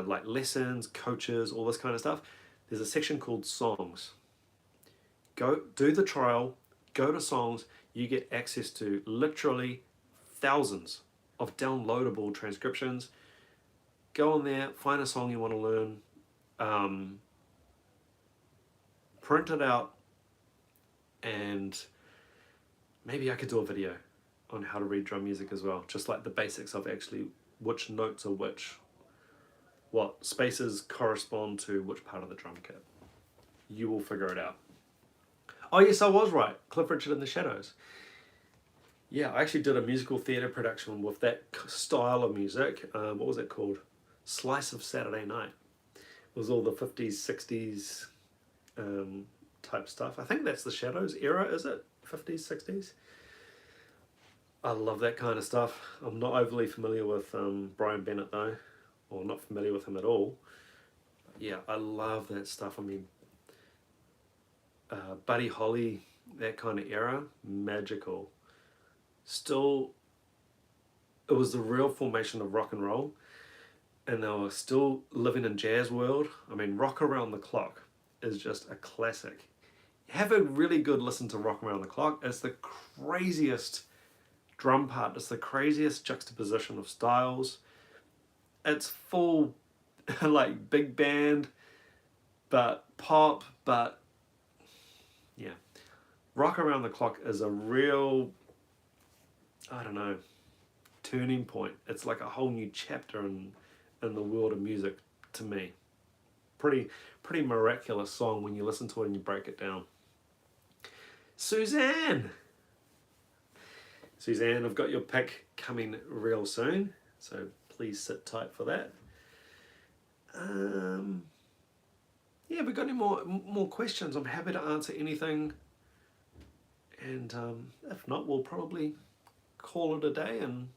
like lessons, coaches, all this kind of stuff. There's a section called songs. Go do the trial, go to songs, you get access to literally thousands of downloadable transcriptions. Go on there, find a song you want to learn, print it out, and maybe I could do a video on how to read drum music as well, just like the basics of actually which notes are which, what spaces correspond to which part of the drum kit. You will figure it out. Oh yes, I was right. Cliff Richard and the Shadows. Yeah, I actually did a musical theatre production with that style of music. What was it called? Slice of Saturday Night. It was all the 50s, 60s type stuff. I think that's the Shadows era, is it? 50s, 60s? I love that kind of stuff. I'm not overly familiar with Brian Bennett though, or not familiar with him at all. But yeah, I love that stuff. I mean, Buddy Holly, that kind of era, magical. Still, it was the real formation of rock and roll, and they were still living in jazz world. I mean, Rock Around the Clock is just a classic. Have a really good listen to Rock Around the Clock. It's the craziest drum part. It's the craziest juxtaposition of styles. It's full like big band, but pop, but yeah. Rock Around the Clock is a real, I don't know, turning point. It's like a whole new chapter in the world of music to me. Pretty miraculous song when you listen to it and you break it down. Suzanne, I've got your pick coming real soon, so please sit tight for that. Yeah, if we've got any more questions, I'm happy to answer anything. And if not, we'll probably call it a day. And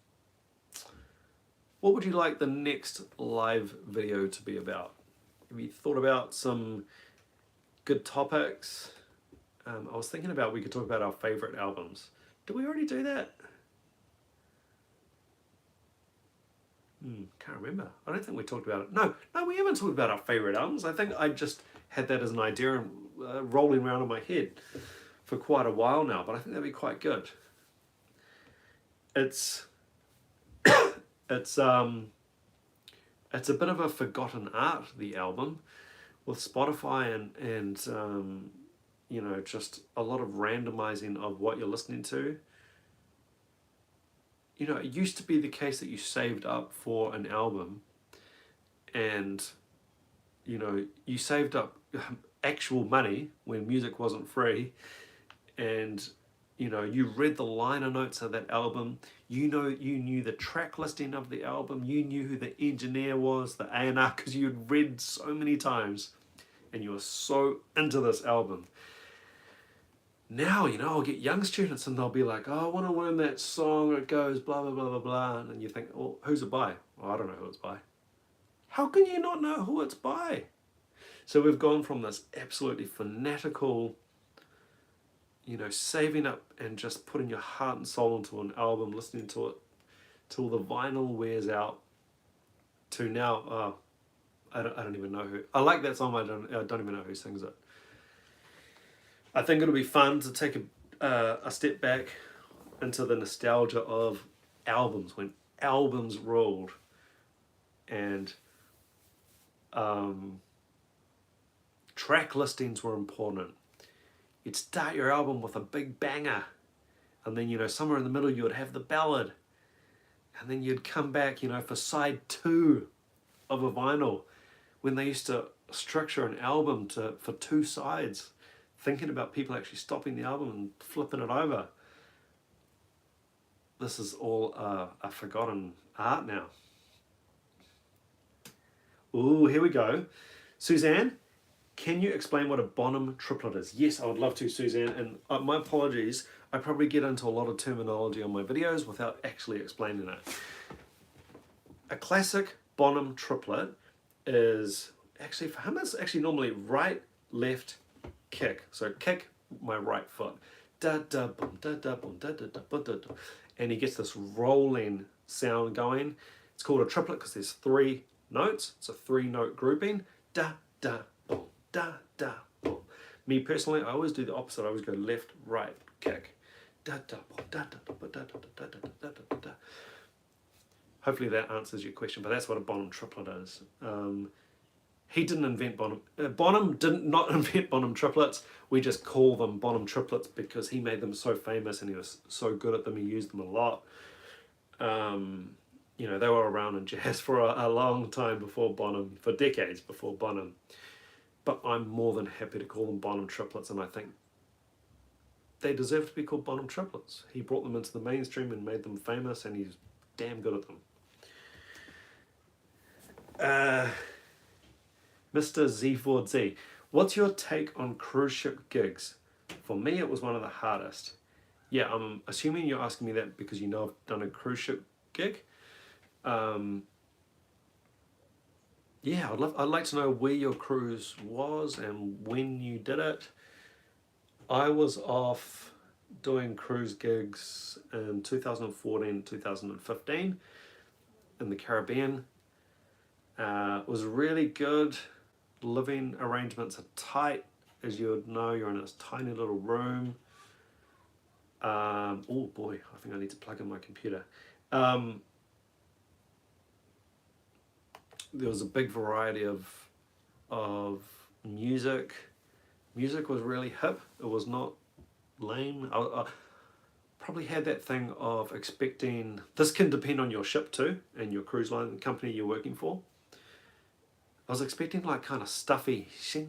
what would you like the next live video to be about? Have you thought about some good topics? I was thinking about we could talk about our favorite albums. Did we already do that? Can't remember. I don't think we talked about it. No, we haven't talked about our favorite albums. I think I just had that as an idea and rolling around in my head for quite a while now, but I think that'd be quite good. It's a bit of a forgotten art, the album, with Spotify and you know, just a lot of randomizing of what you're listening to. You know, it used to be the case that you saved up for an album and, you know, you saved up actual money when music wasn't free, and you know, you read the liner notes of that album, you knew the track listing of the album, you knew who the engineer was, the A&R, because you had read so many times and you were so into this album. Now, you know, I'll get young students and they'll be like, oh, I want to learn that song, it goes blah blah blah blah blah, and you think, oh, who's it by? Oh, I don't know who it's by. How can you not know who it's by? So we've gone from this absolutely fanatical, you know, saving up and just putting your heart and soul into an album, listening to it till the vinyl wears out, to now, I don't even know who. I like that song, I don't even know who sings it. I think it'll be fun to take a step back into the nostalgia of albums, when albums ruled, and track listings were important. You'd start your album with a big banger, and then, you know, somewhere in the middle you would have the ballad, and then you'd come back, you know, for side 2 of a vinyl, when they used to structure an album for 2 sides, thinking about people actually stopping the album and flipping it over. This is all a forgotten art now. Ooh, here we go. Suzanne, can you explain what a Bonham triplet is? Yes, I would love to, Suzanne, and my apologies, I probably get into a lot of terminology on my videos without actually explaining it. A classic Bonham triplet is, actually for him, it's actually normally right, left, kick. So kick my right foot. Da da boom, da da boom, da da da da da. And he gets this rolling sound going. It's called a triplet because there's 3 notes. It's a 3-note grouping. Da da boom, da da boom. Me personally, I always do the opposite. I always go left, right, kick. Da da boom, da da da da da da da da da da. Hopefully that answers your question, but that's what a Bonham triplet is. He didn't invent Bonham. Bonham did not invent Bonham triplets. We just call them Bonham triplets because he made them so famous and he was so good at them. He used them a lot. You know, they were around in jazz for a long time before Bonham, for decades before Bonham. But I'm more than happy to call them Bonham triplets, and I think they deserve to be called Bonham triplets. He brought them into the mainstream and made them famous, and he's damn good at them. Mr. Z Ford Z, what's your take on cruise ship gigs? For me, it was one of the hardest. Yeah, I'm assuming you're asking me that because you know I've done a cruise ship gig. Yeah, I'd like to know where your cruise was and when you did it. I was off doing cruise gigs in 2014, 2015 in the Caribbean. It was really good. Living arrangements are tight, as you would know. You're in this tiny little room. Oh boy, I think I need to plug in my computer. There was a big variety of music. Music was really hip. It was not lame. I probably had that thing of expecting, this can depend on your ship too and your cruise line company you're working for. I was expecting like kind of stuffy, I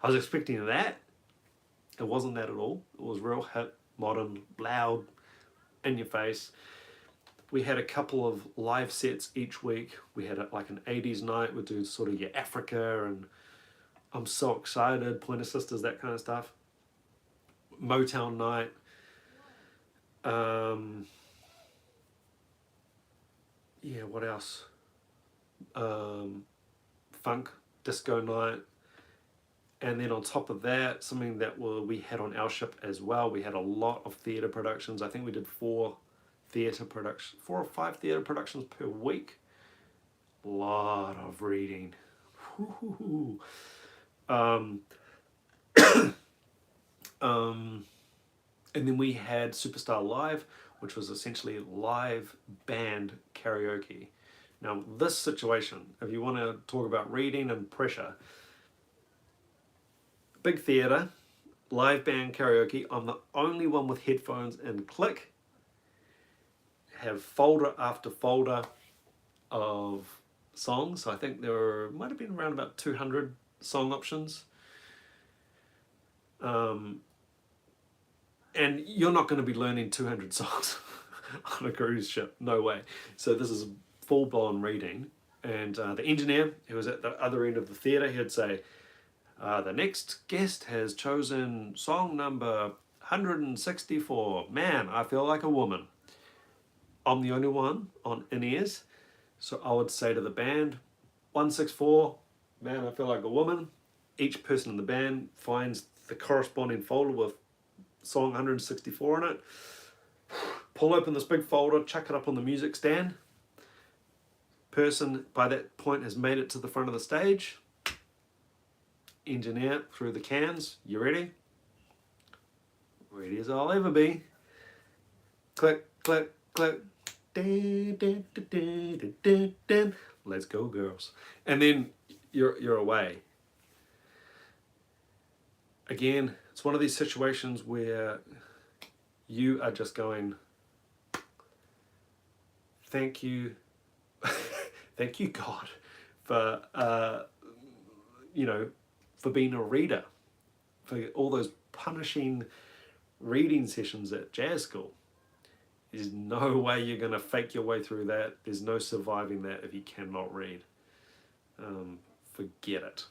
was expecting that. It wasn't that at all. It was real hip, modern, loud, in your face. We had a couple of live sets each week. We had like an 80s night. We'd do sort of your Africa and I'm So Excited, Pointer Sisters, that kind of stuff. Motown night. Yeah, what else? Funk, disco night. And then on top of that, something that we had on our ship as well, we had a lot of theatre productions. I think we did 4 or 5 theatre productions per week. A lot of reading. And then we had Superstar Live, which was essentially live band karaoke. Now this situation, if you want to talk about reading and pressure, big theatre, live band karaoke, I'm the only one with headphones and click, have folder after folder of songs. I think there might have been around about 200 song options. And you're not going to be learning 200 songs on a cruise ship, no way. So this is full-blown reading. And the engineer, who was at the other end of the theatre, he'd say, the next guest has chosen song number 164. Man, I feel like a woman. I'm the only one on in-ears. So I would say to the band, 164, man, I feel like a woman. Each person in the band finds the corresponding folder with song 164 in it. Pull open this big folder, chuck it up on the music stand. Person by that point has made it to the front of the stage. Engineer through the cans. You ready? Ready as I'll ever be. Click, click, click. Dun, dun, dun, dun, dun, dun, dun. Let's go, girls. And then you're away. Again, it's one of these situations where you are just going, thank you, thank you, God, for for being a reader, for all those punishing reading sessions at jazz school. There's no way you're going to fake your way through that. There's no surviving that if you cannot read. Forget it.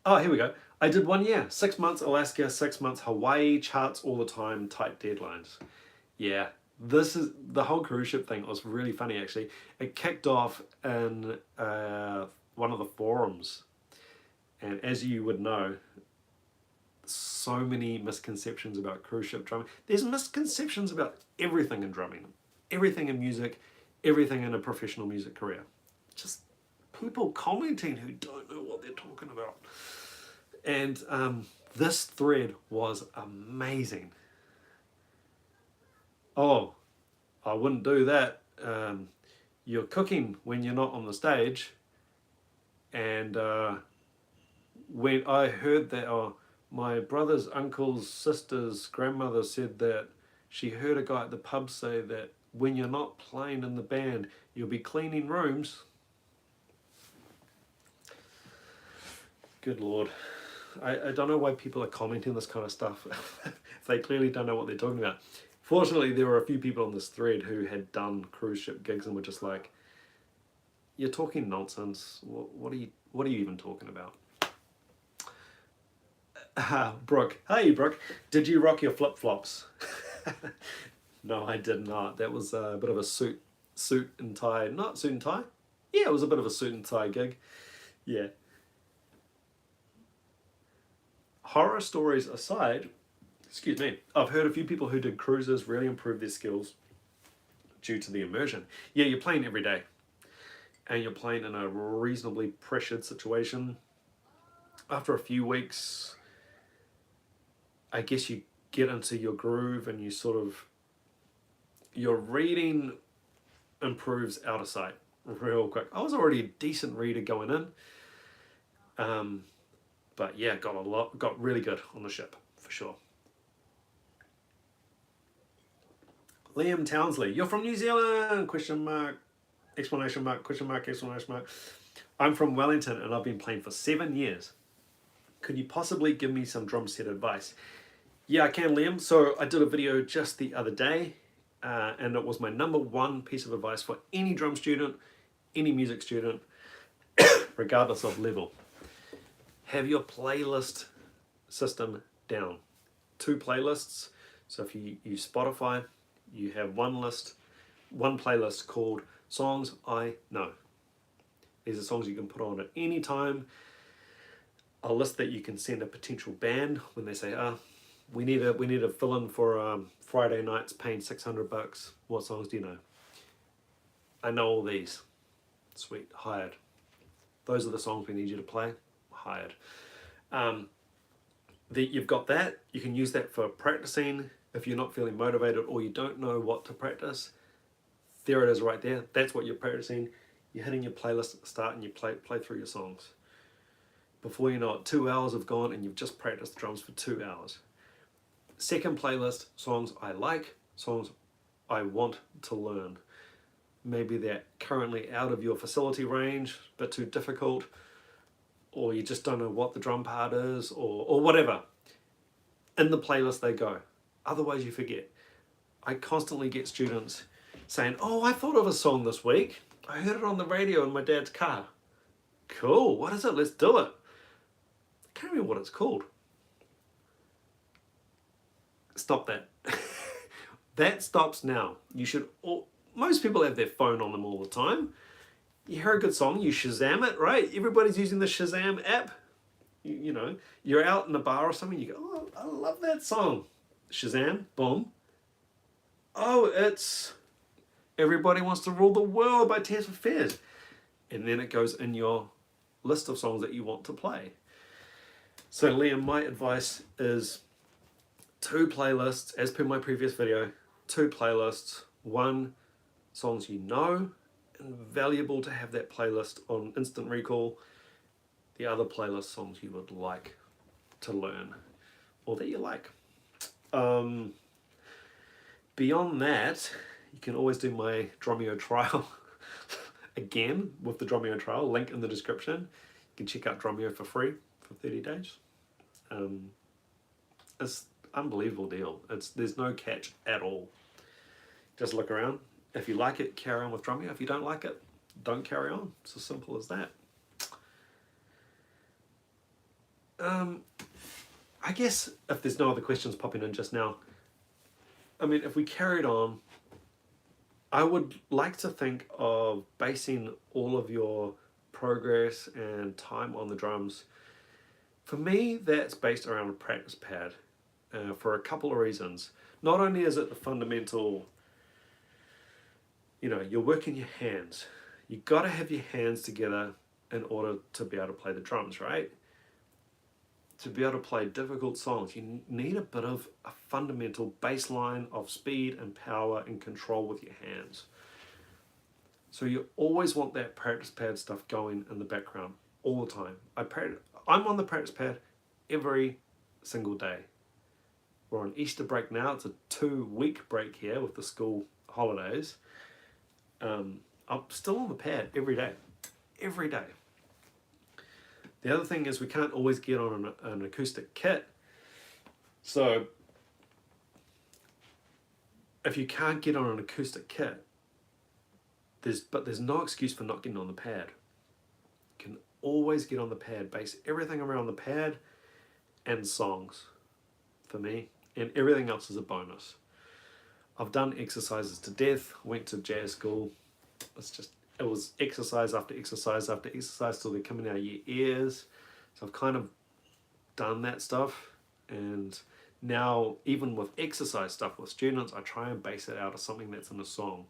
Oh, here we go. I did 1 year. 6 months Alaska, 6 months Hawaii, charts all the time, tight deadlines. Yeah, this is the whole cruise ship thing. Was really funny, actually. It kicked off in one of the forums. And as you would know, so many misconceptions about cruise ship drumming. There's misconceptions about everything in drumming, everything in music, everything in a professional music career. Just people commenting who don't know what they're talking about. And this thread was amazing. Oh, I wouldn't do that. You're cooking when you're not on the stage. And when I heard that, my brother's uncle's sister's grandmother said that she heard a guy at the pub say that when you're not playing in the band, you'll be cleaning rooms. Good Lord. I don't know why people are commenting this kind of stuff. They clearly don't know what they're talking about. Fortunately, there were a few people on this thread who had done cruise ship gigs and were just like, you're talking nonsense. What are you even talking about? Brooke. Hey, Brooke. Did you rock your flip-flops? No, I did not. That was a bit of a suit and tie. Not suit and tie? Yeah, it was a bit of a suit and tie gig. Yeah. Horror stories aside, excuse me, I've heard a few people who did cruises really improve their skills due to the immersion. Yeah, you're playing every day. And you're playing in a reasonably pressured situation. After a few weeks, I guess you get into your groove and you sort of, your reading improves out of sight real quick. I was already a decent reader going in, but yeah, got really good on the ship for sure. Liam Townsley, you're from New Zealand? Question mark, exclamation mark, question mark, exclamation mark. I'm from Wellington and I've been playing for 7 years. Could you possibly give me some drum set advice? Yeah, I can, Liam. So I did a video just the other day, and it was my #1 piece of advice for any drum student, any music student, regardless of level. Have your playlist system down. 2 playlists. So if you use Spotify, you have one playlist called Songs I Know. These are songs you can put on at any time. A list that you can send a potential band when they say, we need a fill-in for Friday nights paying $600. What songs do you know? I know all these. Sweet, hired. Those are the songs we need you to play. Hired. You've got that. You can use that for practicing. If you're not feeling motivated or you don't know what to practice, there it is right there. That's what you're practicing. You're hitting your playlist at the start and you play through your songs. Before you know it, 2 hours have gone and you've just practiced the drums for 2 hours. Second playlist, songs I like, songs I want to learn. maybe they're currently out of your facility range, a bit too difficult, or you just don't know what the drum part is, or whatever. In the playlist they go. Otherwise you forget. I constantly get students saying, oh, I thought of a song this week. I heard it on the radio in my dad's car. Cool, what is it? Let's do it. I can't remember what it's called. Stop that. That stops now. You should, most people have their phone on them all the time. You hear a good song, you Shazam it, right? Everybody's using the Shazam app. You know, you're out in a bar or something, you go, oh, I love that song. Shazam, boom. Oh, it's Everybody Wants to Rule the World by Tears for Fears. And then it goes in your list of songs that you want to play. So Liam, my advice is 2 playlists, as per my previous video, 2 playlists, 1 songs you know, invaluable to have that playlist on instant recall, the other playlist songs you would like to learn, or that you like. Beyond that, you can always do my Drumeo trial again with the Drumeo trial, link in the description. You can check out Drumeo for free for 30 days. It's an unbelievable deal. There's no catch at all. Just look around. If you like it, carry on with Drumeo. If you don't like it, don't carry on. It's as simple as that. I guess if there's no other questions popping in just now, I mean, if we carried on, I would like to think of basing all of your progress and time on the drums. For me, that's based around a practice pad for a couple of reasons. Not only is it the fundamental, you know, you're working your hands. You got to have your hands together in order to be able to play the drums, right? To be able to play difficult songs, you need a bit of a fundamental baseline of speed and power and control with your hands. So you always want that practice pad stuff going in the background all the time. I'm on the practice pad every single day. We're on Easter break now. It's a 2-week break here with the school holidays. I'm still on the pad every day. Every day. The other thing is we can't always get on an acoustic kit. So if you can't get on an acoustic kit, there's no excuse for not getting on the pad. You can always get on the pad, base everything around the pad and songs for me, and everything else is a bonus. I've done exercises to death, went to jazz school. It was exercise after exercise after exercise till they're coming out of your ears. So I've kind of done that stuff. And now, even with exercise stuff with students, I try and base it out of something that's in a song.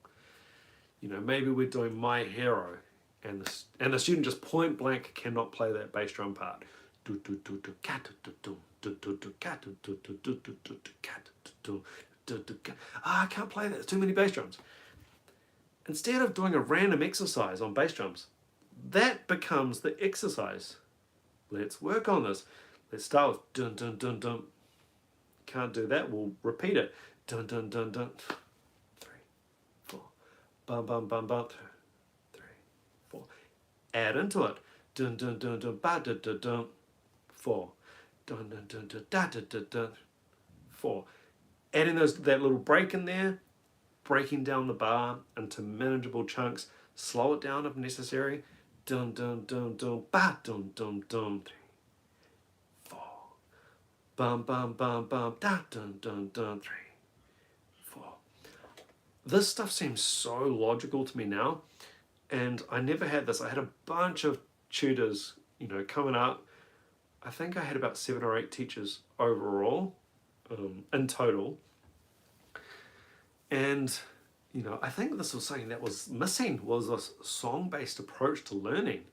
You know, maybe we're doing My Hero, and the student just point blank cannot play that bass drum part. I can't play that, there's too many bass drums. Instead of doing a random exercise on bass drums, that becomes the exercise. Let's work on this. Let's start with dun dun dun dun. Can't do that, we'll repeat it. Dun dun dun dun. 3, 4. Bum bum bum bum. 2, 3, 4. Add into it. Dun dun dun dun ba da da dun. 4. Dun dun dun dun da da da dun. 4. Adding that little break in there. Breaking down the bar into manageable chunks, slow it down if necessary. Dun dun dun dun ba dun dun dun. 3, 4. Bum bum bum bum da dun dun dun. 3, 4. This stuff seems so logical to me now, and I never had this. I had a bunch of tutors, you know, coming up. I think I had about 7 or 8 teachers overall, in total. And, you know, I think this was something that was missing, was this song-based approach to learning.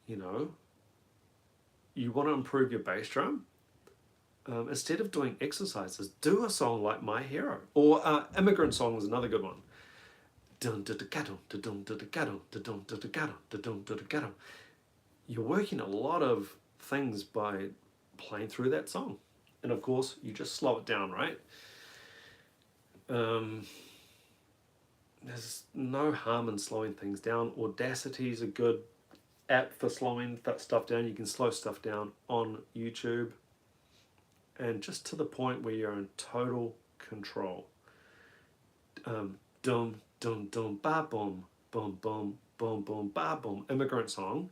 You know, you want to improve your bass drum? Instead of doing exercises, do a song like My Hero. Or Immigrant Song was another good one. You're working a lot of things by playing through that song. And of course, you just slow it down, right? there's no harm in slowing things down. Audacity is a good app for slowing that stuff down. You can slow stuff down on YouTube, and just to the point where you're in total control. Dum dum dum ba boom boom boom boom boom ba boom. Immigrant Song.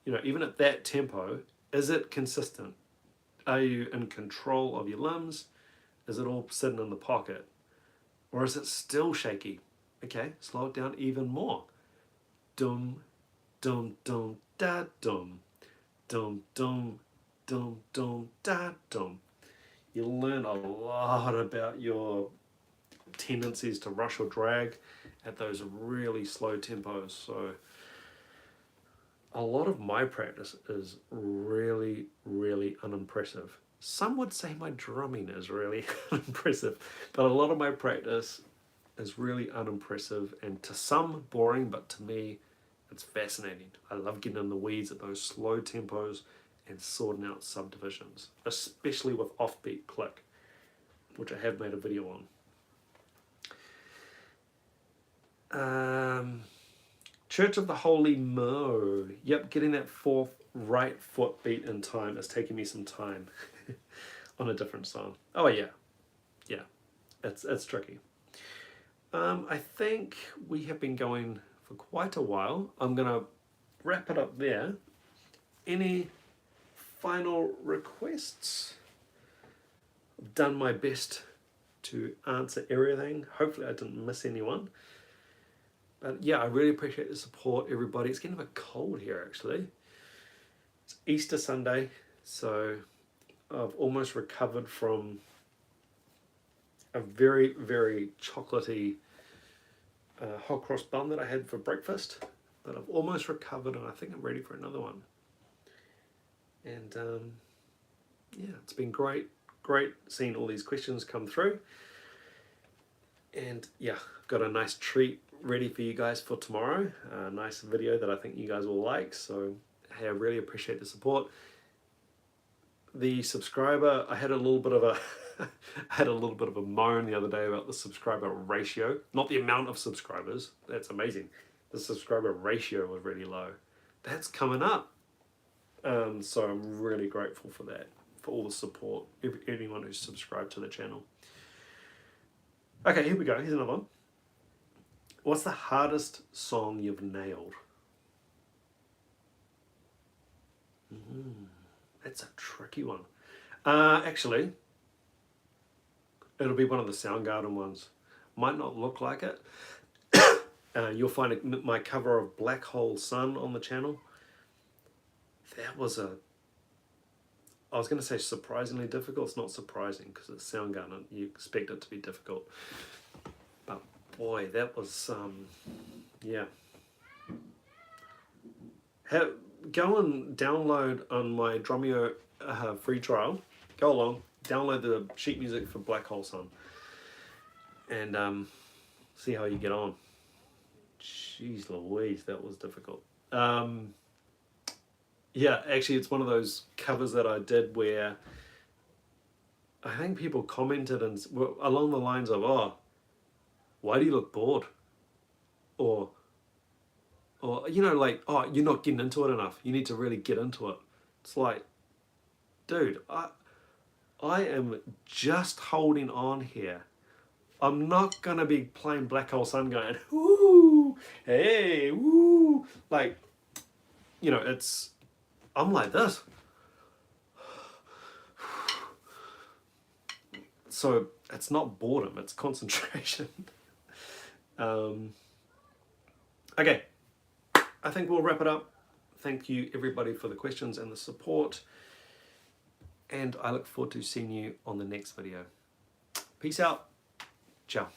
You know, even at that tempo, is it consistent? Are you in control of your limbs? Is it all sitting in the pocket? Or is it still shaky? Okay, slow it down even more. Dum, dum, dum, da, dum. Dum, dum, dum, dum, da, dum. You'll learn a lot about your tendencies to rush or drag at those really slow tempos. So a lot of my practice is really, really unimpressive. Some would say my drumming is really unimpressive, but a lot of my practice is really unimpressive and to some boring, but to me, it's fascinating. I love getting in the weeds at those slow tempos and sorting out subdivisions, especially with offbeat click, which I have made a video on. Church of the Holy Mo. Yep, getting that fourth right foot beat in time is taking me some time on a different song. Oh yeah, it's tricky. I think we have been going for quite a while. I'm gonna wrap it up there. Any final requests? I've done my best to answer everything. Hopefully I didn't miss anyone. But yeah, I really appreciate the support, everybody. It's getting a bit cold here, actually. It's Easter Sunday, so I've almost recovered from a very, very chocolatey hot cross bun that I had for breakfast. But I've almost recovered, and I think I'm ready for another one. And yeah, it's been great seeing all these questions come through. And yeah, I've got a nice treat ready for you guys for tomorrow. A nice video that I think you guys will like. So hey, I really appreciate the support. The subscriber, I had a little bit of a moan the other day about the subscriber ratio. Not the amount of subscribers. That's amazing. The subscriber ratio was really low. That's coming up. So I'm really grateful for that, for all the support, anyone who's subscribed to the channel. Okay, here we go. Here's another one. What's the hardest song you've nailed? That's a tricky one. Actually, it'll be one of the Soundgarden ones. Might not look like it. You'll find my cover of Black Hole Sun on the channel. That was I was going to say surprisingly difficult. It's not surprising because it's Soundgarden. You expect it to be difficult. But boy, that was, yeah. Go and download on my Drumeo free trial. Go along, download the sheet music for Black Hole Sun. And see how you get on. Jeez Louise, that was difficult. Yeah, actually it's one of those covers that I did where I think people commented and along the lines of, oh, why do you look bored? Or you know, like, oh, you're not getting into it enough. You need to really get into it. It's like, dude, I am just holding on here. I'm not going to be playing Black Hole Sun going, woo, hey, woo. Like, you know, I'm like this. So it's not boredom, it's concentration. Okay, I think we'll wrap it up. Thank you everybody for the questions and the support. And I look forward to seeing you on the next video. Peace out. Ciao.